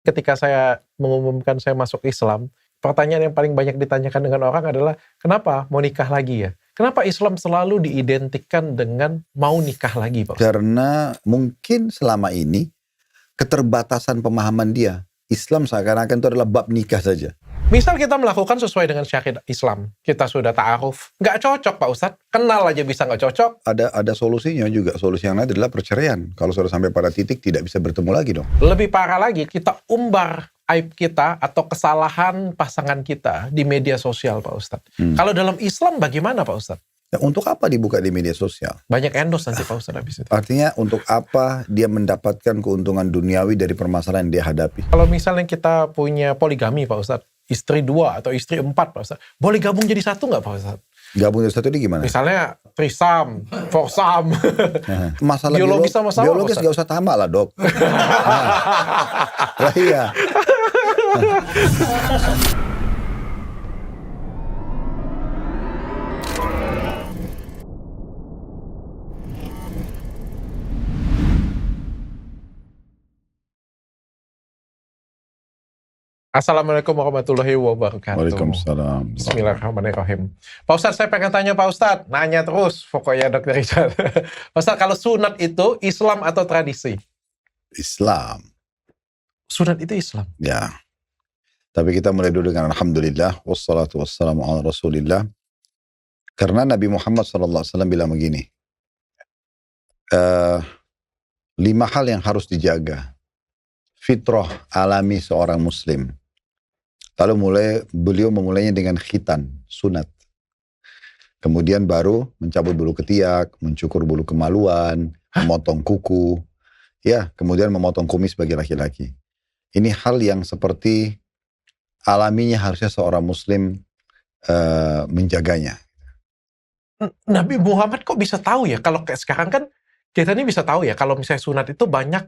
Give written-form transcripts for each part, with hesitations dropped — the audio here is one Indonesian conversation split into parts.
Ketika saya mengumumkan saya masuk Islam, pertanyaan yang paling banyak ditanyakan dengan orang adalah, kenapa mau nikah lagi ya? Kenapa Islam selalu diidentikan dengan mau nikah lagi, Pak Ustaz? Karena mungkin selama ini keterbatasan pemahaman dia. Islam seakan-akan itu adalah bab nikah saja. Misal kita melakukan sesuai dengan syariat Islam, kita sudah ta'aruf, nggak cocok Pak Ustadz, kenal aja bisa nggak cocok. Ada solusinya juga, solusi yang lain adalah perceraian. Kalau sudah sampai pada titik tidak bisa bertemu lagi dong. Lebih parah lagi, kita umbar aib kita atau kesalahan pasangan kita di media sosial Pak Ustadz. Kalau dalam Islam bagaimana Pak Ustadz? Ya, untuk apa dibuka di media sosial? Banyak endorse nanti Pak Ustadz habis itu. Artinya untuk apa dia mendapatkan keuntungan duniawi dari permasalahan yang dia hadapi? Kalau misalnya kita punya poligami Pak Ustadz, istri 2 atau istri 4 Pak Ustadz, boleh gabung jadi satu nggak Pak Ustadz? Gabung jadi satu ini gimana? Misalnya trisam, foursam. Masalah biologis sama sama biologis nggak usah tamak lah dok. Lah iya. Assalamualaikum warahmatullahi wabarakatuh. Waalaikumsalam. Bismillahirrahmanirrahim. Pak Ustadz, saya pengen tanya Pak Ustadz. Nanya terus, pokoknya Dr. Richard. Pak Ustadz, kalau sunat itu Islam atau tradisi? Islam. Sunat itu Islam? Ya. Tapi kita mulai dulu dengan Alhamdulillah. Wassalatu wassalamu ala Rasulillah. Karena Nabi Muhammad SAW bilang begini. 5 hal yang harus dijaga. Fitrah alami seorang muslim. Lalu beliau memulainya dengan khitan, sunat. Kemudian baru mencabut bulu ketiak, mencukur bulu kemaluan, memotong kuku, ya, kemudian memotong kumis bagi laki-laki. Ini hal yang seperti alaminya harusnya seorang muslim menjaganya. Nabi Muhammad kok bisa tahu ya? Kalau kayak sekarang kan kita ini bisa tahu ya, kalau misalnya sunat itu banyak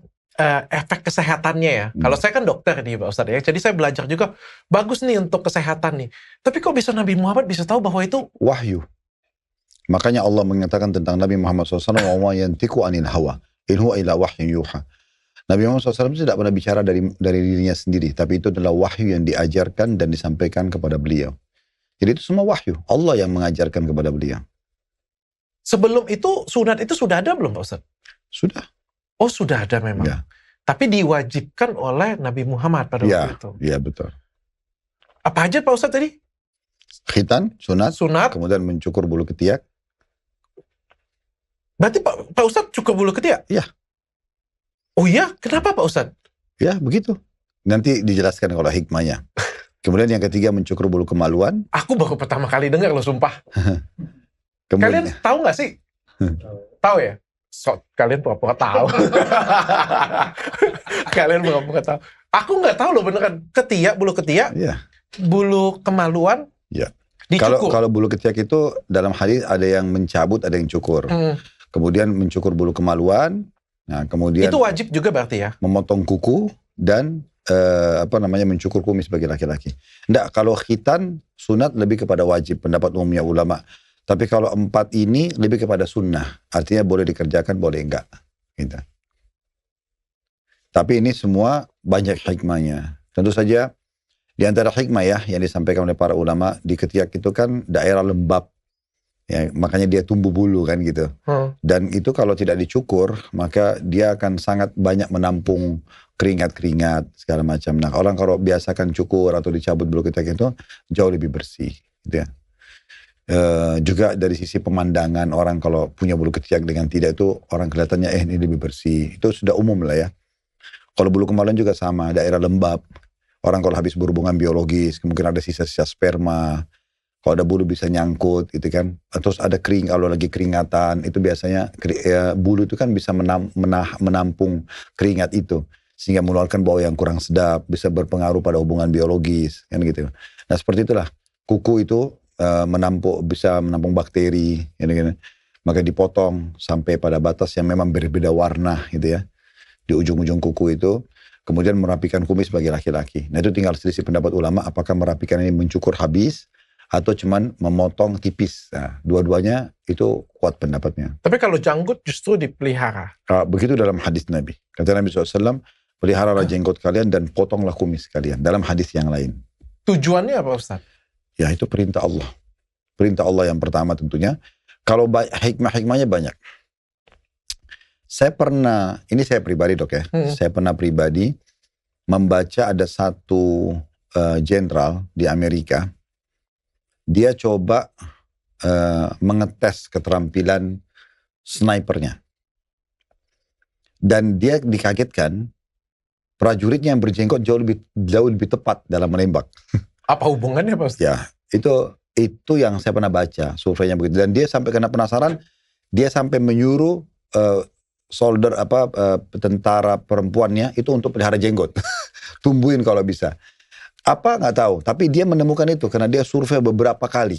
efek kesehatannya ya. Kalau saya kan dokter nih Pak Ustadz ya, jadi saya belajar juga, bagus nih untuk kesehatan nih. Tapi kok bisa Nabi Muhammad bisa tahu bahwa itu wahyu? Makanya Allah mengatakan tentang Nabi Muhammad SAW, wa ma yantiqu anil hawa, in huwa illa wahyun yuha. Nabi Muhammad SAW tidak pernah bicara dari dirinya sendiri, tapi itu adalah wahyu yang diajarkan dan disampaikan kepada beliau. Jadi itu semua wahyu, Allah yang mengajarkan kepada beliau. Sebelum itu sunat itu sudah ada belum Pak Ustadz? Sudah. Oh sudah ada memang. Ya. Tapi diwajibkan oleh Nabi Muhammad pada waktu itu. Iya betul. Apa aja Pak Ustadz tadi? Khitan, sunat, kemudian mencukur bulu ketiak. Berarti Pak Ustadz cukur bulu ketiak? Iya. Oh iya? Kenapa Pak Ustadz? Ya begitu. Nanti dijelaskan kalau hikmahnya. Kemudian yang ketiga mencukur bulu kemaluan. Aku baru pertama kali dengar loh sumpah. Kalian tahu nggak sih? Tahu ya? Kalian pura-pura tahu. Kalian pura-pura tahu. Aku nggak tahu loh beneran. Bulu ketiak, bulu kemaluan, dicukur. Kalau bulu ketiak itu dalam hadis ada yang mencabut, ada yang cukur. Kemudian mencukur bulu kemaluan. Nah, kemudian itu wajib juga berarti ya? Memotong kuku dan mencukur kumis bagi laki-laki. Enggak, kalau khitan sunat lebih kepada wajib, pendapat umumnya ulama. Tapi kalau 4 ini lebih kepada sunnah. Artinya boleh dikerjakan, boleh enggak. Gitu. Tapi ini semua banyak hikmahnya. Tentu saja di antara hikmah ya yang disampaikan oleh para ulama, di ketiak itu kan daerah lembab. Ya, makanya dia tumbuh bulu kan gitu. Dan itu kalau tidak dicukur, maka dia akan sangat banyak menampung keringat-keringat segala macam. Nah, orang kalau biasakan cukur atau dicabut bulu ketiak itu jauh lebih bersih gitu ya. Juga dari sisi pemandangan, orang kalau punya bulu ketiak dengan tidak itu orang kelihatannya ini lebih bersih. Itu sudah umum lah ya. Kalau bulu kemaluan juga sama, daerah lembab. Orang kalau habis berhubungan biologis, mungkin ada sisa-sisa sperma. Kalau ada bulu bisa nyangkut gitu kan. Terus ada kalau lagi keringatan, itu biasanya bulu itu kan bisa menampung keringat itu. Sehingga mengeluarkan bau yang kurang sedap, bisa berpengaruh pada hubungan biologis kan gitu. Nah seperti itulah, kuku itu bisa menampung bakteri, gitu. Maka dipotong sampai pada batas yang memang berbeda warna, gitu ya, di ujung-ujung kuku itu. Kemudian merapikan kumis bagi laki-laki. Nah itu tinggal selisih pendapat ulama, apakah merapikan ini mencukur habis atau cuman memotong tipis. Nah, dua-duanya itu kuat pendapatnya. Tapi kalau janggut justru dipelihara. Begitu dalam hadis Nabi. Kata Nabi SAW, peliharalah jenggot kalian dan potonglah kumis kalian. Dalam hadis yang lain. Tujuannya apa Ustaz? Ya itu perintah Allah. Perintah Allah yang pertama tentunya. Kalau hikmah-hikmahnya banyak. Ini saya pribadi dok ya. Saya pernah pribadi membaca ada satu jenderal di Amerika. Dia coba mengetes keterampilan snipernya. Dan dia dikagetkan prajuritnya yang berjenggot jauh lebih tepat dalam menembak. Apa hubungannya Pak Ustaz? Ya, itu yang saya pernah baca, surveinya begitu. Dan dia sampai kena penasaran, dia sampai menyuruh tentara perempuannya itu untuk pelihara jenggot. Tumbuhin kalau bisa. Apa nggak tahu, tapi dia menemukan itu karena dia survei beberapa kali.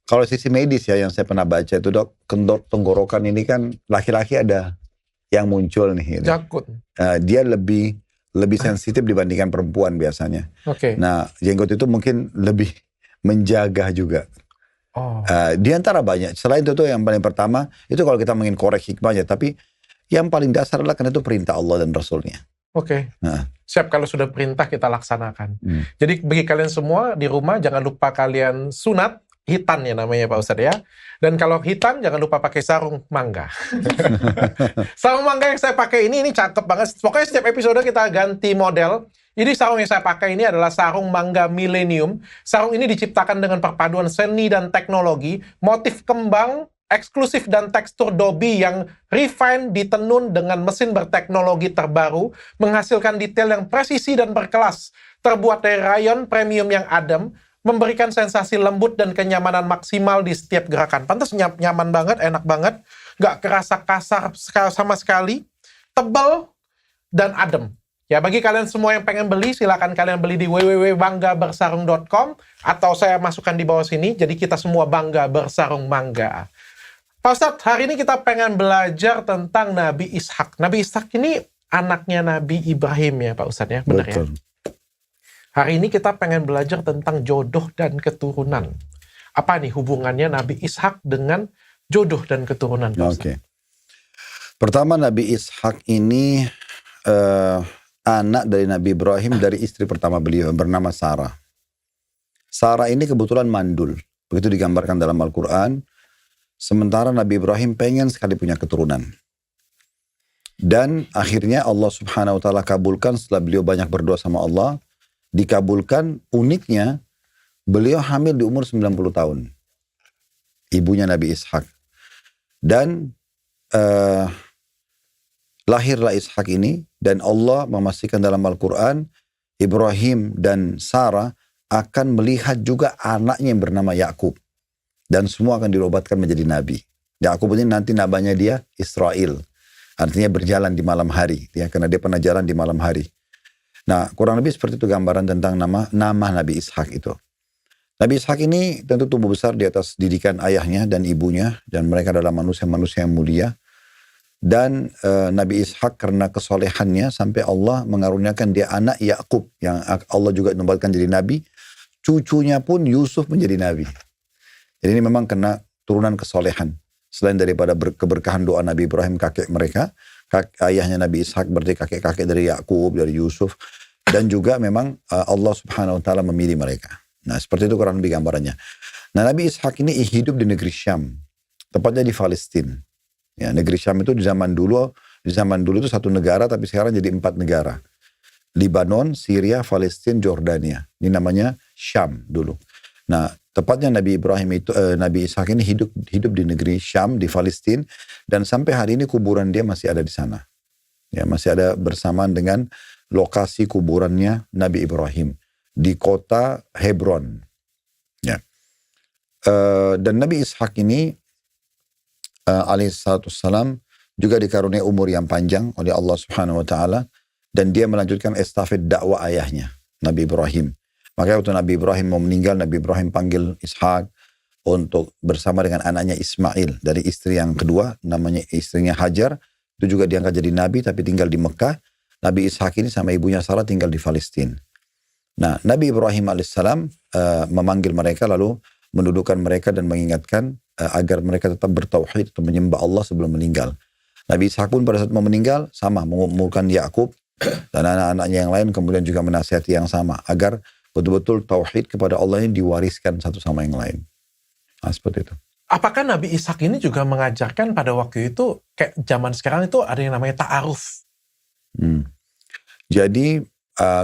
Kalau sisi medis ya yang saya pernah baca itu dok, tenggorokan ini kan laki-laki ada yang muncul nih. Gitu. Jakun. Dia lebih sensitif dibandingkan perempuan biasanya. Oke. Nah jenggot itu mungkin lebih menjaga juga. Di antara banyak. Selain itu yang paling pertama itu kalau kita ingin korek hikmahnya, tapi yang paling dasar adalah karena itu perintah Allah dan Rasulnya. Oke. Siap, kalau sudah perintah kita laksanakan. Jadi bagi kalian semua di rumah jangan lupa kalian sunat hitan ya namanya Pak Ustadz ya. Dan kalau hitan jangan lupa pakai sarung mangga. Sarung mangga yang saya pakai ini cakep banget. Pokoknya setiap episode kita ganti model. Jadi sarung yang saya pakai ini adalah sarung mangga milenium. Sarung ini diciptakan dengan perpaduan seni dan teknologi, motif kembang eksklusif dan tekstur dobi yang refine ditenun dengan mesin berteknologi terbaru, menghasilkan detail yang presisi dan berkelas, terbuat dari rayon premium yang adem, memberikan sensasi lembut dan kenyamanan maksimal di setiap gerakan. Pantas nyaman banget, enak banget, nggak kerasa kasar sama sekali, tebal dan adem. Ya, bagi kalian semua yang pengen beli, silakan kalian beli di www.banggabersarung.com atau saya masukkan di bawah sini. Jadi kita semua bangga bersarung mangga. Pak Ustadz, hari ini kita pengen belajar tentang Nabi Ishak. Nabi Ishak ini anaknya Nabi Ibrahim ya Pak Ustadz ya, benar ya? Hari ini kita pengen belajar tentang jodoh dan keturunan. Apa nih hubungannya Nabi Ishak dengan jodoh dan keturunan Pak Ustadz? Pertama Nabi Ishak ini anak dari Nabi Ibrahim dari istri pertama beliau bernama Sarah. Sarah ini kebetulan mandul. Begitu digambarkan dalam Al-Quran. Sementara Nabi Ibrahim pengen sekali punya keturunan. Dan akhirnya Allah subhanahu wa ta'ala kabulkan setelah beliau banyak berdoa sama Allah. Dikabulkan, uniknya beliau hamil di umur 90 tahun. Ibunya Nabi Ishak. Dan lahirlah Ishak ini. Dan Allah memastikan dalam Al-Quran, Ibrahim dan Sarah akan melihat juga anaknya yang bernama Yakub. Dan semua akan dirobatkan menjadi nabi. Yakub ini nanti namanya dia Israel. Artinya berjalan di malam hari. Ya, karena dia pernah jalan di malam hari. Nah kurang lebih seperti itu gambaran tentang nama Nabi Ishak itu. Nabi Ishak ini tentu tumbuh besar di atas didikan ayahnya dan ibunya. Dan mereka adalah manusia-manusia yang mulia. Dan Nabi Ishak karena kesolehannya sampai Allah mengaruniakan dia anak Yakub. Yang Allah juga nobatkan jadi nabi. Cucunya pun Yusuf menjadi nabi. Jadi ini memang kena turunan kesolehan. Selain daripada keberkahan doa Nabi Ibrahim kakek mereka, ayahnya Nabi Ishak berarti kakek-kakek dari Yakub, dari Yusuf. Dan juga memang Allah subhanahu wa ta'ala memilih mereka. Nah seperti itu kurang lebih gambarannya. Nah Nabi Ishak ini hidup di negeri Syam. Tepatnya di Palestina. Ya, negeri Syam itu di zaman dulu itu satu negara tapi sekarang jadi 4 negara. Libanon, Syria, Palestina, Jordania. Ini namanya Syam dulu. Nah tepatnya Nabi Ishak ini hidup di negeri Syam, di Palestina. Dan sampai hari ini kuburan dia masih ada di sana. Ya, masih ada bersamaan dengan lokasi kuburannya Nabi Ibrahim. Di kota Hebron. Ya. Dan Nabi Ishak ini alaihissalam juga dikaruniai umur yang panjang oleh Allah subhanahu wa ta'ala. Dan dia melanjutkan estafet dakwah ayahnya, Nabi Ibrahim. Makanya waktu Nabi Ibrahim mau meninggal, Nabi Ibrahim panggil Ishak untuk bersama dengan anaknya Ismail. Dari istri yang kedua, namanya istrinya Hajar. Itu juga diangkat jadi Nabi tapi tinggal di Mekah. Nabi Ishak ini sama ibunya Sarah tinggal di Palestina. Nah Nabi Ibrahim alaihissalam memanggil mereka lalu mendudukkan mereka dan mengingatkan agar mereka tetap bertauhid atau menyembah Allah sebelum meninggal. Nabi Ishak pun pada saat mau meninggal sama mengumpulkan Yakub Dan anak-anaknya yang lain kemudian juga menasihati yang sama. Agar betul-betul tauhid kepada Allah ini diwariskan satu sama yang lain. Nah, seperti itu. Apakah Nabi Ishak ini juga mengajarkan pada waktu itu, kayak zaman sekarang itu ada yang namanya ta'aruf? Jadi,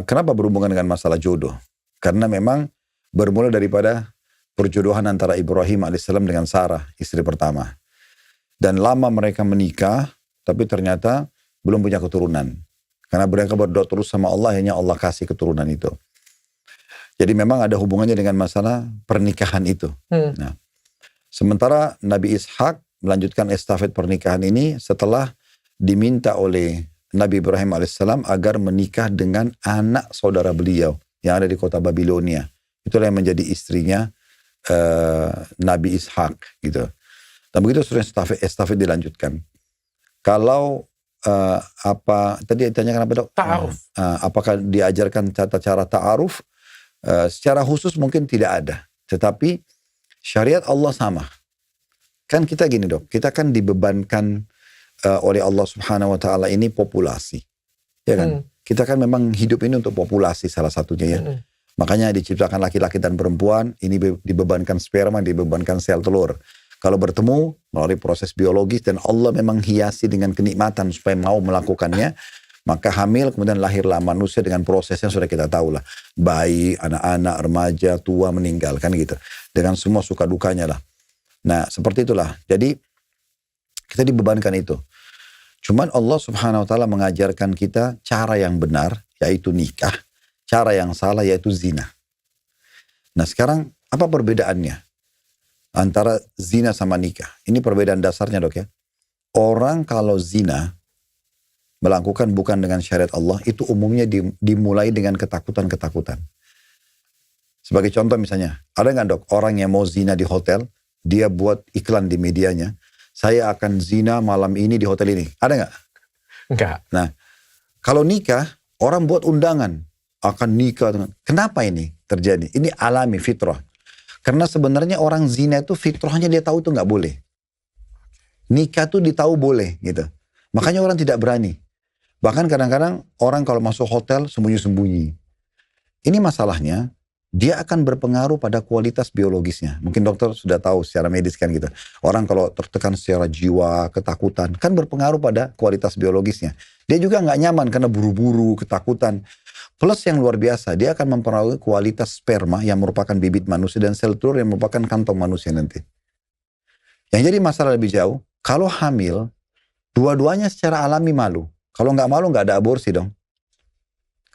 kenapa berhubungan dengan masalah jodoh? Karena memang bermula daripada perjodohan antara Ibrahim alaihissalam dengan Sarah, istri pertama. Dan lama mereka menikah, tapi ternyata belum punya keturunan. Karena mereka berdoa terus sama Allah, hanya Allah kasih keturunan itu. Jadi memang ada hubungannya dengan masalah pernikahan itu. Nah, sementara Nabi Ishak melanjutkan estafet pernikahan ini setelah diminta oleh Nabi Ibrahim alaihissalam agar menikah dengan anak saudara beliau yang ada di kota Babilonia. Itulah yang menjadi istrinya Nabi Ishak gitu. Dan begitu seterusnya estafet dilanjutkan. Kalau tadi ditanyakan apa, Dok? Ta'aruf. Apakah diajarkan tata cara ta'aruf? Secara khusus mungkin tidak ada. Tetapi syariat Allah sama. Kan kita gini, Dok, kita kan dibebankan oleh Allah Subhanahu wa taala ini populasi. Ya kan? Kita kan memang hidup ini untuk populasi salah satunya ya. Makanya diciptakan laki-laki dan perempuan, ini dibebankan sperma, dibebankan sel telur. Kalau bertemu melalui proses biologis dan Allah memang hiasi dengan kenikmatan supaya mau melakukannya, maka hamil kemudian lahirlah manusia dengan prosesnya sudah kita tahu lah. Bayi, anak-anak, remaja, tua, meninggal kan gitu. Dengan semua suka dukanya lah. Nah seperti itulah. Jadi kita dibebankan itu. Cuman Allah Subhanahu wa taala mengajarkan kita cara yang benar, yaitu nikah. Cara yang salah yaitu zina. Nah sekarang apa perbedaannya antara zina sama nikah? Ini perbedaan dasarnya, Dok ya. Orang kalau zina melakukan bukan dengan syariat Allah, itu umumnya dimulai dengan ketakutan-ketakutan. Sebagai contoh misalnya, ada nggak, Dok, orang yang mau zina di hotel, dia buat iklan di medianya, saya akan zina malam ini di hotel ini. Ada nggak? Enggak. Nah, kalau nikah, orang buat undangan, akan nikah. Kenapa ini terjadi? Ini alami, fitrah. Karena sebenarnya orang zina itu fitrahnya dia tahu itu nggak boleh. Nikah tuh ditahu boleh gitu. Makanya orang tidak berani. Bahkan kadang-kadang orang kalau masuk hotel sembunyi-sembunyi. Ini masalahnya, dia akan berpengaruh pada kualitas biologisnya. Mungkin dokter sudah tahu secara medis kan gitu. Orang kalau tertekan secara jiwa, ketakutan, kan berpengaruh pada kualitas biologisnya. Dia juga nggak nyaman karena buru-buru, ketakutan. Plus yang luar biasa, dia akan mempengaruhi kualitas sperma yang merupakan bibit manusia dan sel telur yang merupakan kantong manusia nanti. Yang jadi masalah lebih jauh, kalau hamil, dua-duanya secara alami malu. Kalau nggak malu nggak ada aborsi dong.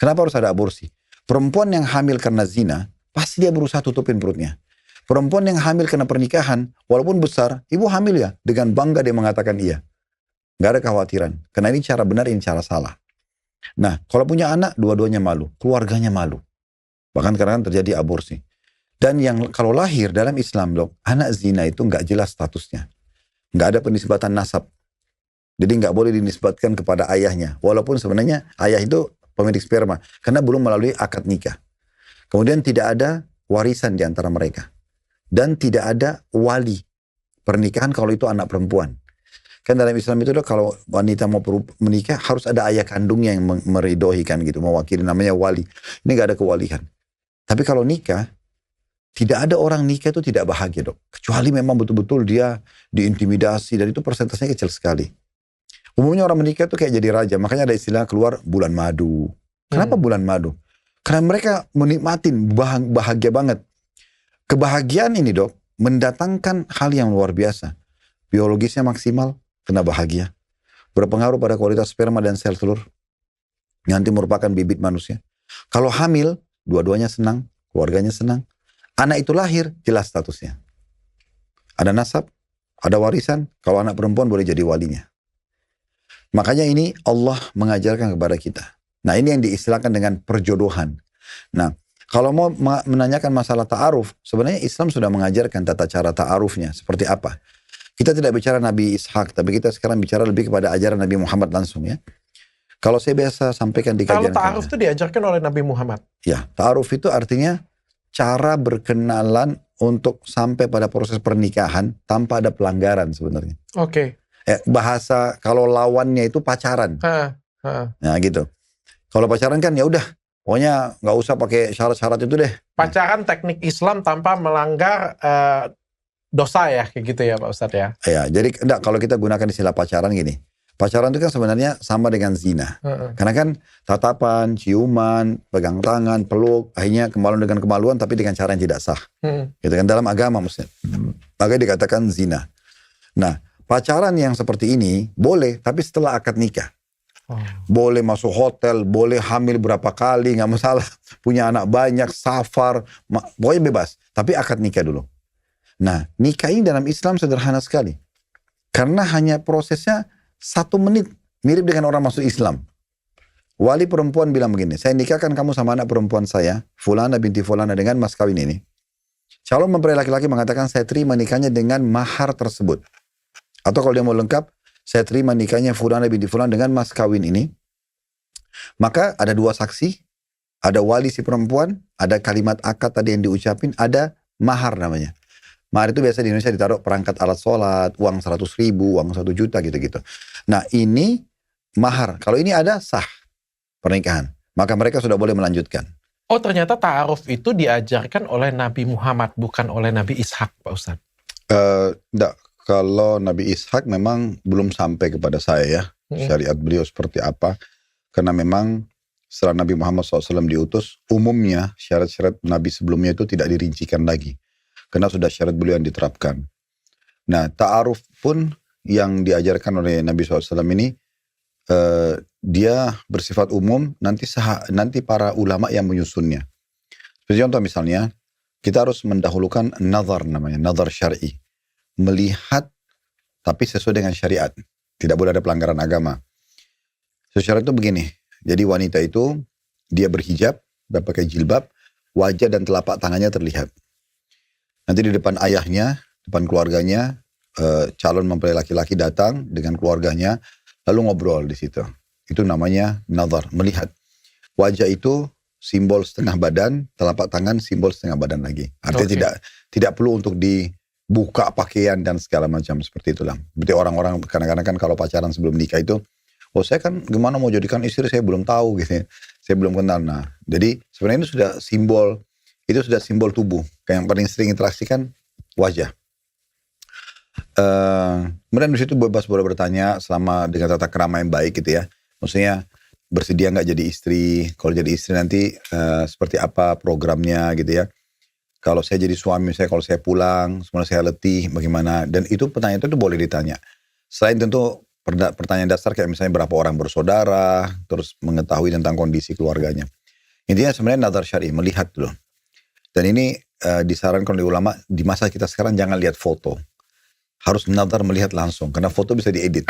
Kenapa harus ada aborsi? Perempuan yang hamil karena zina, pasti dia berusaha tutupin perutnya. Perempuan yang hamil karena pernikahan, walaupun besar, ibu hamil ya, dengan bangga dia mengatakan iya. Nggak ada kekhawatiran. Karena ini cara benar, ini cara salah. Nah, kalau punya anak, dua-duanya malu. Keluarganya malu. Bahkan kadang-kadang terjadi aborsi. Dan yang kalau lahir dalam Islam, loh, anak zina itu nggak jelas statusnya. Nggak ada penisbatan nasab. Jadi nggak boleh dinisbatkan kepada ayahnya. Walaupun sebenarnya ayah itu pemilik sperma. Karena belum melalui akad nikah. Kemudian tidak ada warisan di antara mereka. Dan tidak ada wali pernikahan kalau itu anak perempuan. Kan dalam Islam itu kalau wanita mau menikah harus ada ayah kandungnya yang meridohikan gitu. Mewakili, namanya wali. Ini gak ada kewalian. Tapi kalau nikah, tidak ada orang nikah itu tidak bahagia, Dok. Kecuali memang betul-betul dia diintimidasi. Dan itu persentasenya kecil sekali. Umumnya orang menikah itu kayak jadi raja. Makanya ada istilah keluar bulan madu. Kenapa bulan madu? Karena mereka menikmatin, bahagia banget. Kebahagiaan ini, Dok, mendatangkan hal yang luar biasa. Biologisnya maksimal, kena bahagia. Berpengaruh pada kualitas sperma dan sel telur. Nanti merupakan bibit manusia. Kalau hamil, dua-duanya senang, keluarganya senang. Anak itu lahir, jelas statusnya. Ada nasab, ada warisan. Kalau anak perempuan boleh jadi walinya. Makanya ini Allah mengajarkan kepada kita. Nah ini yang diistilahkan dengan perjodohan. Nah kalau mau menanyakan masalah ta'aruf, sebenarnya Islam sudah mengajarkan tata cara ta'arufnya. Seperti apa? Kita tidak bicara Nabi Ishak, tapi kita sekarang bicara lebih kepada ajaran Nabi Muhammad langsung ya. Kalau saya biasa sampaikan di kajian. Kalau ta'aruf itu diajarkan oleh Nabi Muhammad? Ya, ta'aruf itu artinya cara berkenalan untuk sampai pada proses pernikahan tanpa ada pelanggaran sebenarnya. Oke. Bahasa kalau lawannya itu pacaran. Nah gitu. Kalau pacaran kan ya udah, pokoknya nggak usah pakai syarat-syarat itu deh. Pacaran teknik Islam tanpa melanggar dosa ya, kayak gitu ya Pak Ustadz ya. Ya, jadi enggak, kalau kita gunakan istilah pacaran gini. Pacaran itu kan sebenarnya sama dengan zina. Karena kan tatapan, ciuman, pegang tangan, peluk, akhirnya kemaluan dengan kemaluan tapi dengan cara yang tidak sah. Gitu kan dalam agama maksudnya. Makanya dikatakan zina. Nah, pacaran yang seperti ini boleh tapi setelah akad nikah. Boleh masuk hotel, boleh hamil berapa kali, nggak masalah. Punya anak banyak, safar, pokoknya bebas. Tapi akad nikah dulu. Nah, nikah ini dalam Islam sederhana sekali. Karena hanya prosesnya 1 menit. Mirip dengan orang masuk Islam. Wali perempuan bilang begini, saya nikahkan kamu sama anak perempuan saya, Fulana binti Fulana, dengan mas kawin ini. Calon mempelai laki-laki mengatakan, saya terima nikahnya dengan mahar tersebut. Atau kalau dia mau lengkap, saya terima nikahnya Fulana binti Fulana dengan mas kawin ini. Maka ada 2 saksi, ada wali si perempuan, ada kalimat akad tadi yang diucapin, ada mahar namanya. Mahar itu biasa di Indonesia ditaruh perangkat alat sholat, uang 100.000, uang 1 juta gitu-gitu. Nah ini mahar. Kalau ini ada sah pernikahan. Maka mereka sudah boleh melanjutkan. Oh ternyata ta'aruf itu diajarkan oleh Nabi Muhammad, bukan oleh Nabi Ishak Pak Ustadz. Enggak. Kalau Nabi Ishak memang belum sampai kepada saya ya. Syariat beliau seperti apa. Karena memang setelah Nabi Muhammad SAW diutus, umumnya syarat-syarat Nabi sebelumnya itu tidak dirincikan lagi. Karena sudah syariat beliau yang diterapkan. Nah, ta'aruf pun yang diajarkan oleh Nabi SAW ini, dia bersifat umum, nanti para ulama yang menyusunnya. Seperti contoh misalnya, kita harus mendahulukan nazar namanya, nazar syar'i. Melihat, tapi sesuai dengan syariat. Tidak boleh ada pelanggaran agama. Syariat itu begini, jadi wanita itu, dia berhijab, dan pakai jilbab, wajah dan telapak tangannya terlihat. Nanti di depan ayahnya, depan keluarganya, calon mempelai laki-laki datang dengan keluarganya, lalu ngobrol di situ. Itu namanya nazar, melihat. Wajah itu simbol setengah badan, telapak tangan simbol setengah badan lagi. Artinya tidak perlu untuk dibuka pakaian dan segala macam seperti itulah. Berarti orang-orang kadang-kadang kan kalau pacaran sebelum nikah itu, oh saya kan gimana mau jadikan istri saya belum tahu gitu. Saya belum kenal. Nah, jadi sebenarnya itu sudah simbol tubuh. Kayak yang paling sering interaksi kan wajah. Kemudian di situ bebas boleh bertanya selama dengan tata krama yang baik gitu ya. Maksudnya bersedia nggak jadi istri? Kalau jadi istri nanti seperti apa programnya gitu ya. Kalau saya jadi suami, kalau saya pulang, semuanya saya letih, bagaimana? Dan itu pertanyaan itu boleh ditanya. Selain tentu pertanyaan dasar kayak misalnya berapa orang bersaudara, terus mengetahui tentang kondisi keluarganya. Intinya sebenarnya nazar syar'i, melihat dulu. Dan ini disarankan oleh ulama, di masa kita sekarang jangan lihat foto. Harus nazar melihat langsung, karena foto bisa diedit.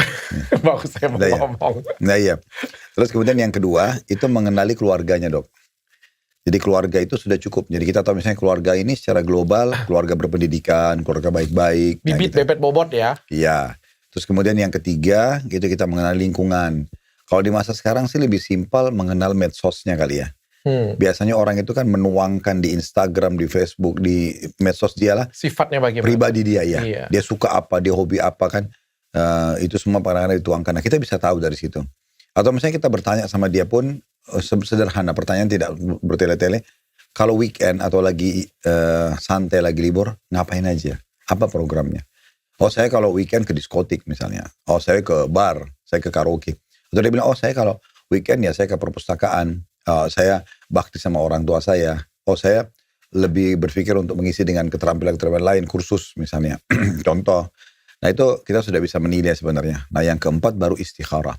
Bagus saya mau ngomong. Nah iya. Terus kemudian yang kedua, itu mengenali keluarganya dok. Jadi keluarga itu sudah cukup. Jadi kita tahu misalnya keluarga ini secara global, keluarga berpendidikan, keluarga baik-baik. Bibit, gitu. bebet, bobot ya. Iya. Terus kemudian yang ketiga, gitu kita mengenal lingkungan. Kalau di masa sekarang sih lebih simpel mengenal medsosnya kali ya. Biasanya orang itu kan menuangkan di Instagram, di Facebook, di medsos dia lah. Sifatnya bagaimana? Pribadi dia ya. Iya. Dia suka apa, dia hobi apa kan. Itu semua kadang-kadang dituangkan. Nah kita bisa tahu dari situ. Atau misalnya kita bertanya sama dia pun, sederhana, pertanyaan tidak bertele-tele. Kalau weekend atau lagi santai, lagi libur, ngapain aja? Apa programnya? Oh saya kalau weekend ke diskotik misalnya. Oh saya ke bar, saya ke karaoke. Atau dia bilang, oh saya kalau weekend ya saya ke perpustakaan. Saya bakti sama orang tua saya. Oh saya lebih berpikir untuk mengisi dengan keterampilan-keterampilan lain, kursus misalnya. Contoh. Nah itu kita sudah bisa menilai sebenarnya. Nah yang keempat baru istikharah.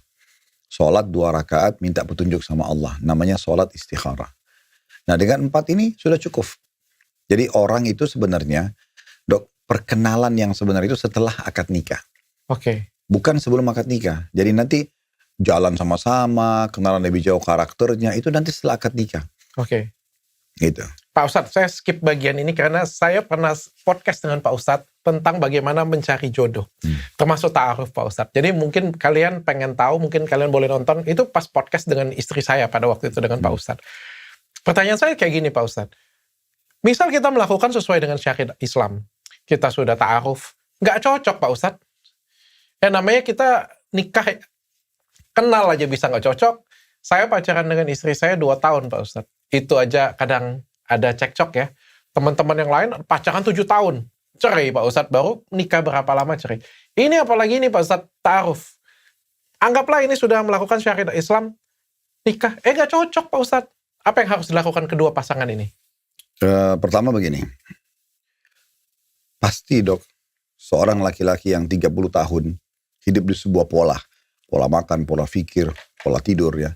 Sholat 2 rakaat minta petunjuk sama Allah. Namanya sholat istikharah. Nah dengan 4 ini sudah cukup. Jadi orang itu sebenarnya, dok, perkenalan yang sebenarnya itu setelah akad nikah. Oke. Bukan sebelum akad nikah. Jadi nanti jalan sama-sama, kenalan lebih jauh karakternya, itu nanti setelah akad nikah. Oke. Gitu. Pak Ustadz, saya skip bagian ini karena saya pernah podcast dengan Pak Ustadz tentang bagaimana mencari jodoh. Termasuk ta'aruf Pak Ustadz. Jadi mungkin kalian pengen tahu, mungkin kalian boleh nonton. Itu pas podcast dengan istri saya pada waktu itu dengan Pak Ustadz. Pertanyaan saya kayak gini Pak Ustadz. Misal kita melakukan sesuai dengan syariat Islam. Kita sudah ta'aruf. Nggak cocok Pak Ustadz. Ya namanya kita nikah, kenal aja bisa nggak cocok. Saya pacaran dengan istri saya 2 tahun Pak Ustadz. Itu aja kadang ada cekcok ya. Teman-teman yang lain pacaran 7 tahun. Cerai Pak Ustadz, baru nikah berapa lama cerai. Ini apalagi ini Pak Ustadz, ta'aruf. Anggaplah ini sudah melakukan syariat Islam, nikah. Gak cocok Pak Ustadz. Apa yang harus dilakukan kedua pasangan ini? Pertama begini. Pasti dok, seorang laki-laki yang 30 tahun hidup di sebuah pola makan, pola pikir, pola tidur ya.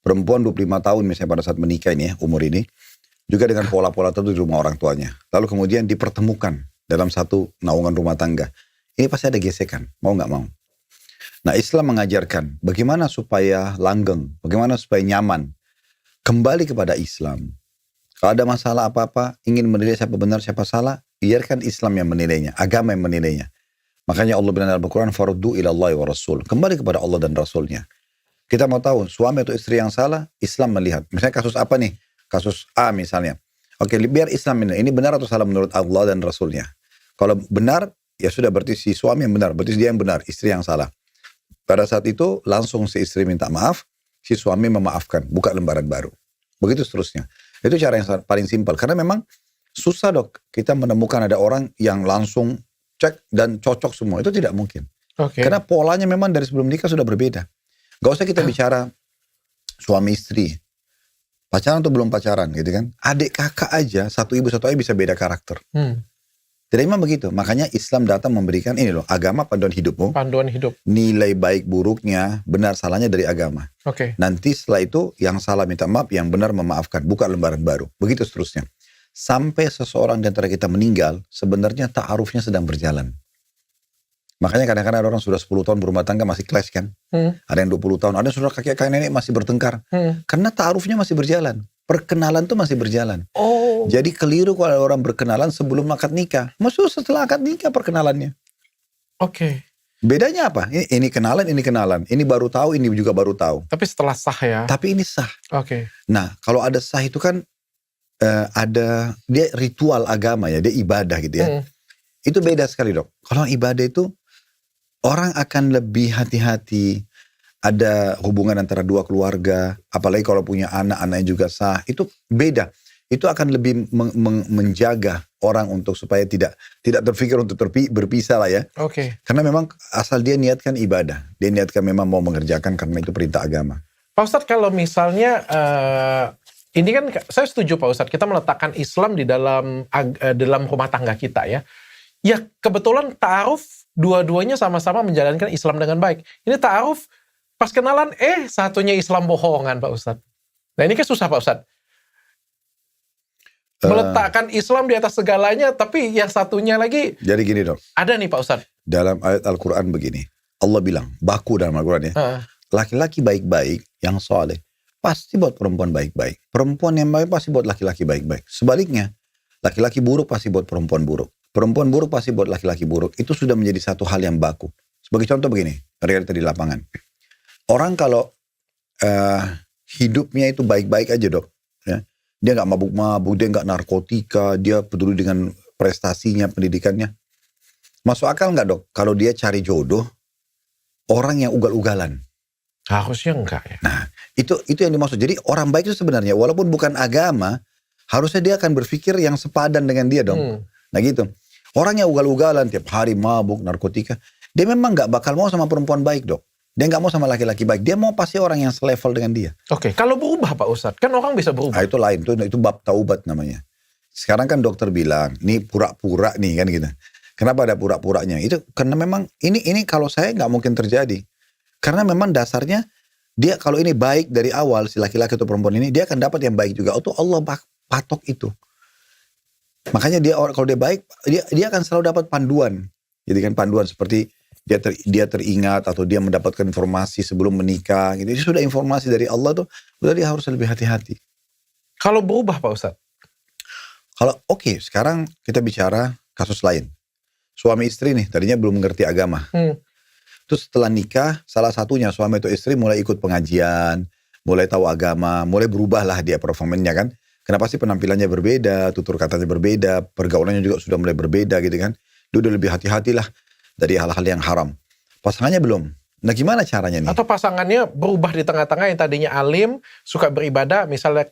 Perempuan 25 tahun misalnya pada saat menikah ini ya, umur ini, juga dengan pola-pola tertentu di rumah orang tuanya. Lalu kemudian dipertemukan dalam satu naungan rumah tangga. Ini pasti ada gesekan, mau gak mau. Nah Islam mengajarkan bagaimana supaya langgeng, bagaimana supaya nyaman. Kembali kepada Islam. Kalau ada masalah apa-apa, ingin menilai siapa benar, siapa salah, biarkan Islam yang menilainya, agama yang menilainya. Makanya Allah bilang dalam Al-Quran, faruddu ilallahi wa rasul. Kembali kepada Allah dan Rasulnya. Kita mau tahu, suami atau istri yang salah, Islam melihat. Misalnya kasus apa nih? Kasus A misalnya. Oke, biar Islam ini benar atau salah menurut Allah dan Rasulnya. Kalau benar, ya sudah berarti si suami yang benar. Berarti dia yang benar, istri yang salah. Pada saat itu, langsung si istri minta maaf, si suami memaafkan, buka lembaran baru. Begitu seterusnya. Itu cara yang paling simpel. Karena memang susah dok, kita menemukan ada orang yang langsung cek dan cocok semua. Itu tidak mungkin. Okay. Karena polanya memang dari sebelum nikah sudah berbeda. Gak usah kita bicara suami istri, pacaran atau belum pacaran gitu kan. Adik kakak aja, satu ibu satu ayah bisa beda karakter. Jadi memang begitu. Makanya Islam datang memberikan ini loh, agama panduan hidupmu. Panduan hidup. Nilai baik buruknya, benar salahnya dari agama. Oke. Nanti setelah itu yang salah minta maaf, yang benar memaafkan. Buka lembaran baru. Begitu seterusnya. Sampai seseorang di antara kita meninggal, sebenarnya ta'arufnya sedang berjalan. Makanya kadang-kadang ada orang sudah 10 tahun berumah tangga masih clash kan. Ada yang 20 tahun, ada yang sudah kakek nenek masih bertengkar. Karena ta'arufnya masih berjalan. Perkenalan tuh masih berjalan. Jadi keliru kalau ada orang berkenalan sebelum akad nikah. Maksudnya setelah akad nikah perkenalannya. Oke. Bedanya apa? Ini kenalan, ini kenalan. Ini baru tahu, ini juga baru tahu. Tapi setelah sah ya. Tapi ini sah. Oke. Nah, kalau ada sah itu kan ada dia ritual agama ya, dia ibadah gitu ya. Itu beda sekali dok. Kalau ibadah itu orang akan lebih hati-hati. Ada hubungan antara dua keluarga, apalagi kalau punya anak, anaknya juga sah. Itu beda. Itu akan lebih menjaga orang untuk supaya tidak terpikir untuk berpisah lah ya. Oke. Karena memang asal dia niatkan ibadah, dia niatkan memang mau mengerjakan karena itu perintah agama. Pak Ustadz, kalau misalnya ini kan saya setuju Pak Ustadz, kita meletakkan Islam di dalam rumah tangga kita ya. Ya kebetulan ta'aruf dua-duanya sama-sama menjalankan Islam dengan baik. Ini ta'aruf pas kenalan satunya Islam bohongan Pak Ustadz. Nah ini kan susah Pak Ustadz. Meletakkan Islam di atas segalanya, tapi yang satunya lagi. Jadi gini dok. Ada nih Pak Ustadz. Dalam ayat Al-Quran begini. Allah bilang, baku dalam Al-Quran ya. Laki-laki baik-baik yang soleh pasti buat perempuan baik-baik. Perempuan yang baik pasti buat laki-laki baik-baik. Sebaliknya, laki-laki buruk pasti buat perempuan buruk. Perempuan buruk pasti buat laki-laki buruk. Itu sudah menjadi satu hal yang baku. Sebagai contoh begini, realita di lapangan. Orang kalau hidupnya itu baik-baik aja dok. Ya. Dia gak mabuk-mabuk, dia gak narkotika, dia peduli dengan prestasinya, pendidikannya. Masuk akal gak dok? Kalau dia cari jodoh, orang yang ugal-ugalan. Harusnya enggak ya. Nah, itu yang dimaksud. Jadi orang baik itu sebenarnya, walaupun bukan agama, harusnya dia akan berpikir yang sepadan dengan dia dong. Nah gitu. Orang yang ugal-ugalan, tiap hari mabuk, narkotika, dia memang gak bakal mau sama perempuan baik dok. Dia gak mau sama laki-laki baik. Dia mau pasti orang yang selevel dengan dia. Oke, kalau berubah Pak Ustadz, kan orang bisa berubah. Nah, itu lain, itu bab taubat namanya. Sekarang kan dokter bilang, ini pura-pura nih kan gitu. Kenapa ada pura-puranya? Itu karena memang ini kalau saya gak mungkin terjadi. Karena memang dasarnya, dia kalau ini baik dari awal, si laki-laki atau perempuan ini, dia akan dapat yang baik juga. Itu Allah patok itu. Makanya dia kalau dia baik, dia akan selalu dapat panduan. Jadi kan panduan seperti dia teringat atau dia mendapatkan informasi sebelum menikah gitu. Itu sudah informasi dari Allah tuh, udah dia harus lebih hati-hati. Kalau berubah Pak Ustadz? Kalau oke, sekarang kita bicara kasus lain. Suami istri nih, tadinya belum mengerti agama. Terus setelah nikah, salah satunya suami atau istri mulai ikut pengajian, mulai tahu agama, mulai berubahlah dia performanya kan. Kenapa sih penampilannya berbeda, tutur katanya berbeda, pergaulannya juga sudah mulai berbeda gitu kan. Dia udah lebih hati-hati lah dari hal-hal yang haram. Pasangannya belum. Nah gimana caranya nih? Atau pasangannya berubah di tengah-tengah, yang tadinya alim, suka beribadah, misalnya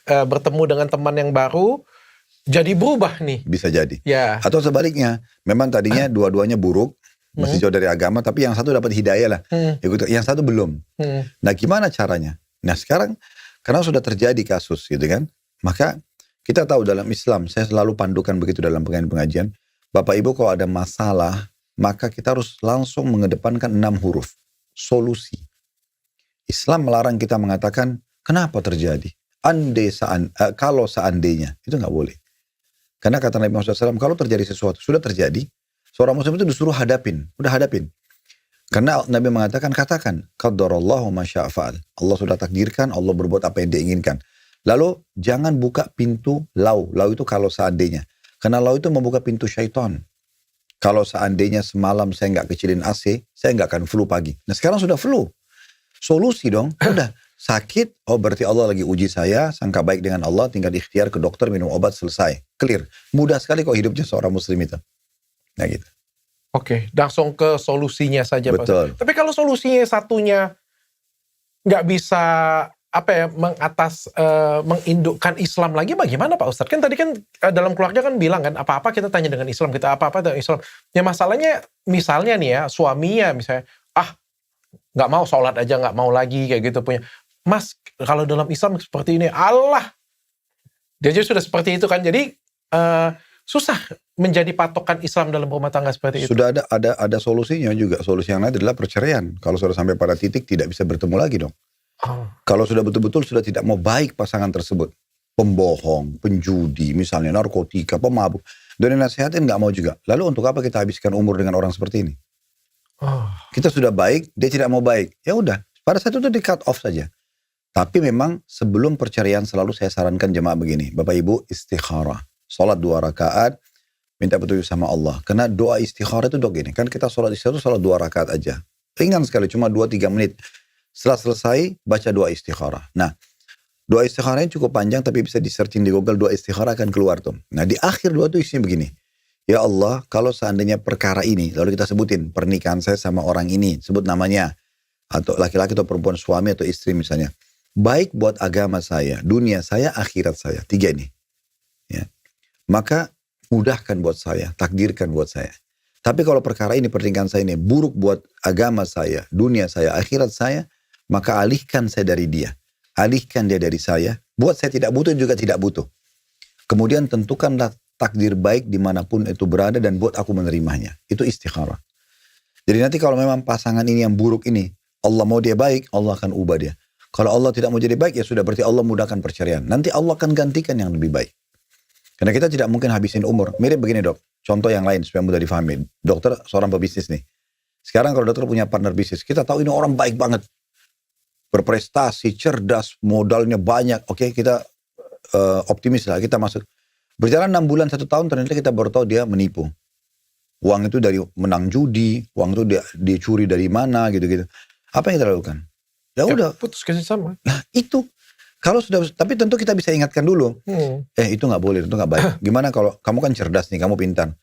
bertemu dengan teman yang baru, jadi berubah nih. Bisa jadi. Ya. Atau sebaliknya, memang tadinya dua-duanya buruk, masih jauh dari agama, tapi yang satu dapat hidayah lah. Yang satu belum. Nah gimana caranya? Nah sekarang, karena sudah terjadi kasus gitu kan, maka kita tahu dalam Islam, saya selalu pandukan begitu dalam pengajian, Bapak Ibu kalau ada masalah, maka kita harus langsung mengedepankan 6 huruf. Solusi. Islam melarang kita mengatakan, kenapa terjadi? Kalau seandainya. Itu nggak boleh. Karena kata Nabi Muhammad SAW, kalau terjadi sesuatu, sudah terjadi, seorang muslim itu disuruh hadapin. Udah hadapin. Karena Nabi mengatakan, katakan, qadarallahu ma syaa fa'al. Allah sudah takdirkan, Allah berbuat apa yang dia inginkan. Lalu, jangan buka pintu lau. Lau itu kalau seandainya. Karena lau itu membuka pintu syaitan. Kalau seandainya semalam saya nggak kecilin AC, saya nggak akan flu pagi. Nah sekarang sudah flu. Solusi dong, udah sakit, oh berarti Allah lagi uji saya, sangka baik dengan Allah, tinggal ikhtiar ke dokter, minum obat, selesai. Clear. Mudah sekali kok hidupnya seorang muslim itu. Nah gitu. Oke, langsung ke solusinya saja. Betul. Tapi kalau solusinya satunya nggak bisa mengindukkan Islam lagi, bagaimana Pak Ustadz? Kan tadi kan dalam keluarga kan bilang kan, apa-apa kita tanya dengan Islam, kita apa-apa dengan Islam. Ya masalahnya, misalnya nih ya, suaminya misalnya, nggak mau sholat aja, nggak mau lagi, kayak gitu punya. Mas, kalau dalam Islam seperti ini, Allah. Dia juga sudah seperti itu kan, jadi susah menjadi patokan Islam dalam rumah tangga seperti itu. Sudah ada solusinya juga. Solusi yang lain adalah perceraian. Kalau sudah sampai pada titik tidak bisa bertemu lagi dong. Kalau sudah betul-betul sudah tidak mau baik pasangan tersebut, pembohong, penjudi, misalnya narkotika, pemabuk, dan nasihatin nggak mau juga. Lalu untuk apa kita habiskan umur dengan orang seperti ini? Kita sudah baik, dia tidak mau baik. Ya udah, pada saat itu di cut off saja. Tapi memang sebelum perceraian selalu saya sarankan jemaah begini, Bapak Ibu istikharah, sholat 2 rakaat, minta petunjuk sama Allah. Karena doa istikharah itu gini, kan kita sholat istikharah itu sholat 2 rakaat aja. Ringan sekali, cuma 2-3 menit. Setelah selesai, baca doa istikharah. Nah, doa istikharahnya cukup panjang, tapi bisa di-searching di Google, doa istikharah akan keluar tuh. Nah, di akhir doa itu isinya begini. Ya Allah, kalau seandainya perkara ini, lalu kita sebutin, pernikahan saya sama orang ini, sebut namanya, atau laki-laki atau perempuan, suami atau istri misalnya. Baik buat agama saya, dunia saya, akhirat saya. 3 ini. Ya. Maka, mudahkan buat saya, takdirkan buat saya. Tapi kalau perkara ini, pernikahan saya ini, buruk buat agama saya, dunia saya, akhirat saya, maka alihkan saya dari dia. Alihkan dia dari saya. Buat saya tidak butuh juga tidak butuh. Kemudian tentukanlah takdir baik dimanapun itu berada dan buat aku menerimanya. Itu istikharah. Jadi nanti kalau memang pasangan ini yang buruk ini, Allah mau dia baik, Allah akan ubah dia. Kalau Allah tidak mau jadi baik, ya sudah berarti Allah mudahkan perceraian. Nanti Allah akan gantikan yang lebih baik. Karena kita tidak mungkin habisin umur. Mirip begini dok, contoh yang lain supaya mudah difahami. Dokter seorang pebisnis nih. Sekarang kalau dokter punya partner bisnis, kita tahu ini orang baik banget. Berprestasi, cerdas, modalnya banyak. Oke, kita optimis lah, kita masuk. Berjalan 6 bulan, 1 tahun, ternyata kita baru tahu dia menipu. Uang itu dari menang judi, uang itu dia curi dari mana, gitu-gitu. Apa yang kita lakukan? Ya udah. Putus kerjasama. Nah itu, kalau sudah, tapi tentu kita bisa ingatkan dulu. Itu nggak boleh, itu nggak baik. Gimana kalau kamu kan cerdas nih, kamu pintar.